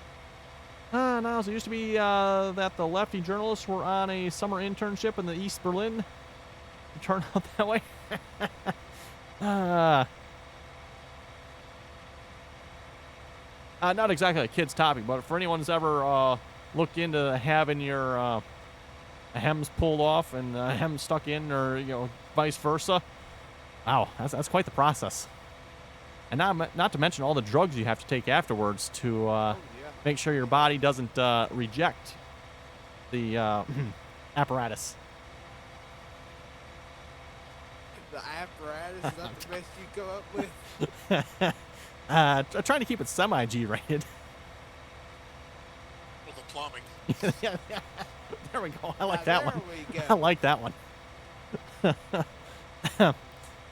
Niles, it used to be that the lefty journalists were on a summer internship in the East Berlin. It turned out that way. Not exactly a kid's topic, but for anyone who's ever looked into having your hems pulled off and hems stuck in, or vice versa, wow, that's quite the process. And not to mention all the drugs you have to take afterwards to make sure your body doesn't reject the apparatus. The apparatus, is that the best you come up with? Trying to keep it semi-G-rated. With the plumbing. yeah. There we go. I like Now, that one. we go. I like that one.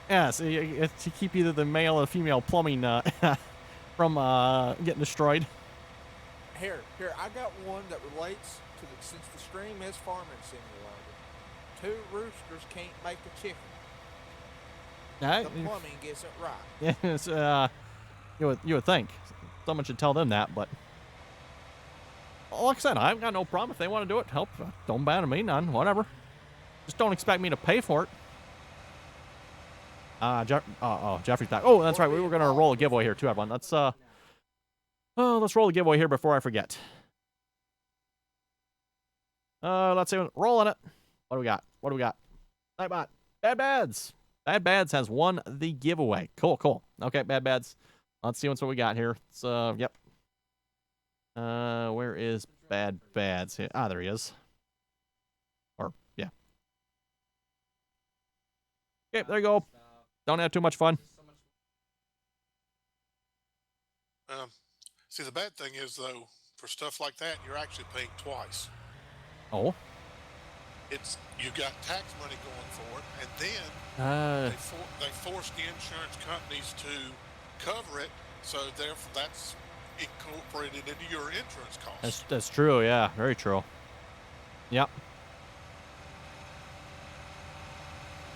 Yeah, so to keep either the male or female plumbing from getting destroyed. Here, I got one that relates to since the stream is farming simulator. 2 roosters can't make a chicken. The plumbing isn't right. Yes, you would think someone should tell them that, but like I said, I've got no problem if they want to do it. Help, don't ban me, none, whatever. Just don't expect me to pay for it. Jeffrey's back. Oh, that's right. We were gonna roll a giveaway here too, everyone. Let's roll a giveaway here before I forget. Let's see. Rolling it. What do we got? Nightbot. Bad Bads. Bad Bads has won the giveaway. Cool. Okay, Bad Bads. Let's see what we got here. It's yep. Where is Bad Bads? Here. There he is. Or yeah. Okay, there you go. Don't have too much fun. See, the bad thing is, though, for stuff like that, you're actually paying twice. Oh. You got tax money going for it, and then they force the insurance companies to cover it, so therefore that's incorporated into your insurance costs. That's true. Yeah, very true. Yep.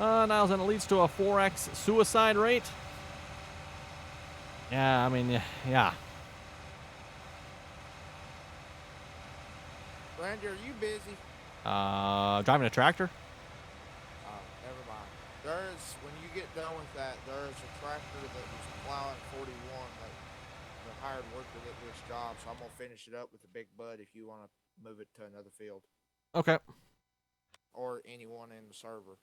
Niles, and it leads to a 4x suicide rate. Yeah, I mean, yeah. Randy, are you busy? Driving a tractor? Oh, never mind. When you get done with that, there's a tractor that was plowing 41 that the hired worker that this job, so I'm going to finish it up with the big bud if you want to move it to another field. Okay. Or anyone in the server.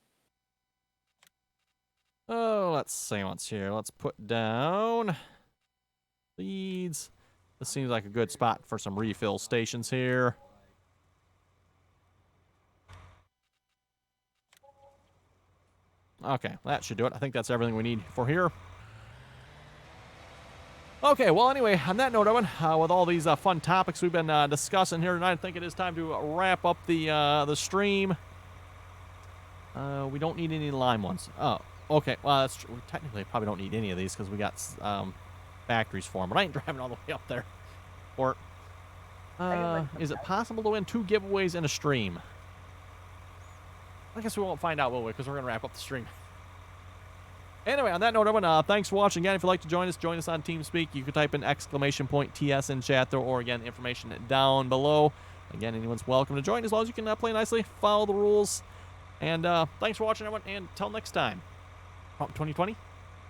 Oh, let's see what's here. Let's put down leads. This seems like a good spot for some refill stations here. Okay, that should do it. I think that's everything we need for here. Okay, well, anyway, on that note, Owen, with all these fun topics we've been discussing here tonight, I think it is time to wrap up the stream. We don't need any lime ones. Oh, okay. Well, that's true. We technically probably don't need any of these because we got factories for them, but I ain't driving all the way up there. Or is it possible to win 2 giveaways in a stream? I guess we won't find out, will we? Because we're going to wrap up the stream. Anyway, on that note, everyone, thanks for watching. Again, if you'd like to join us on TeamSpeak. You can type in !TS in chat there, or again, information down below. Again, anyone's welcome to join as long as you can play nicely, follow the rules. And thanks for watching, everyone, and until next time. 2020.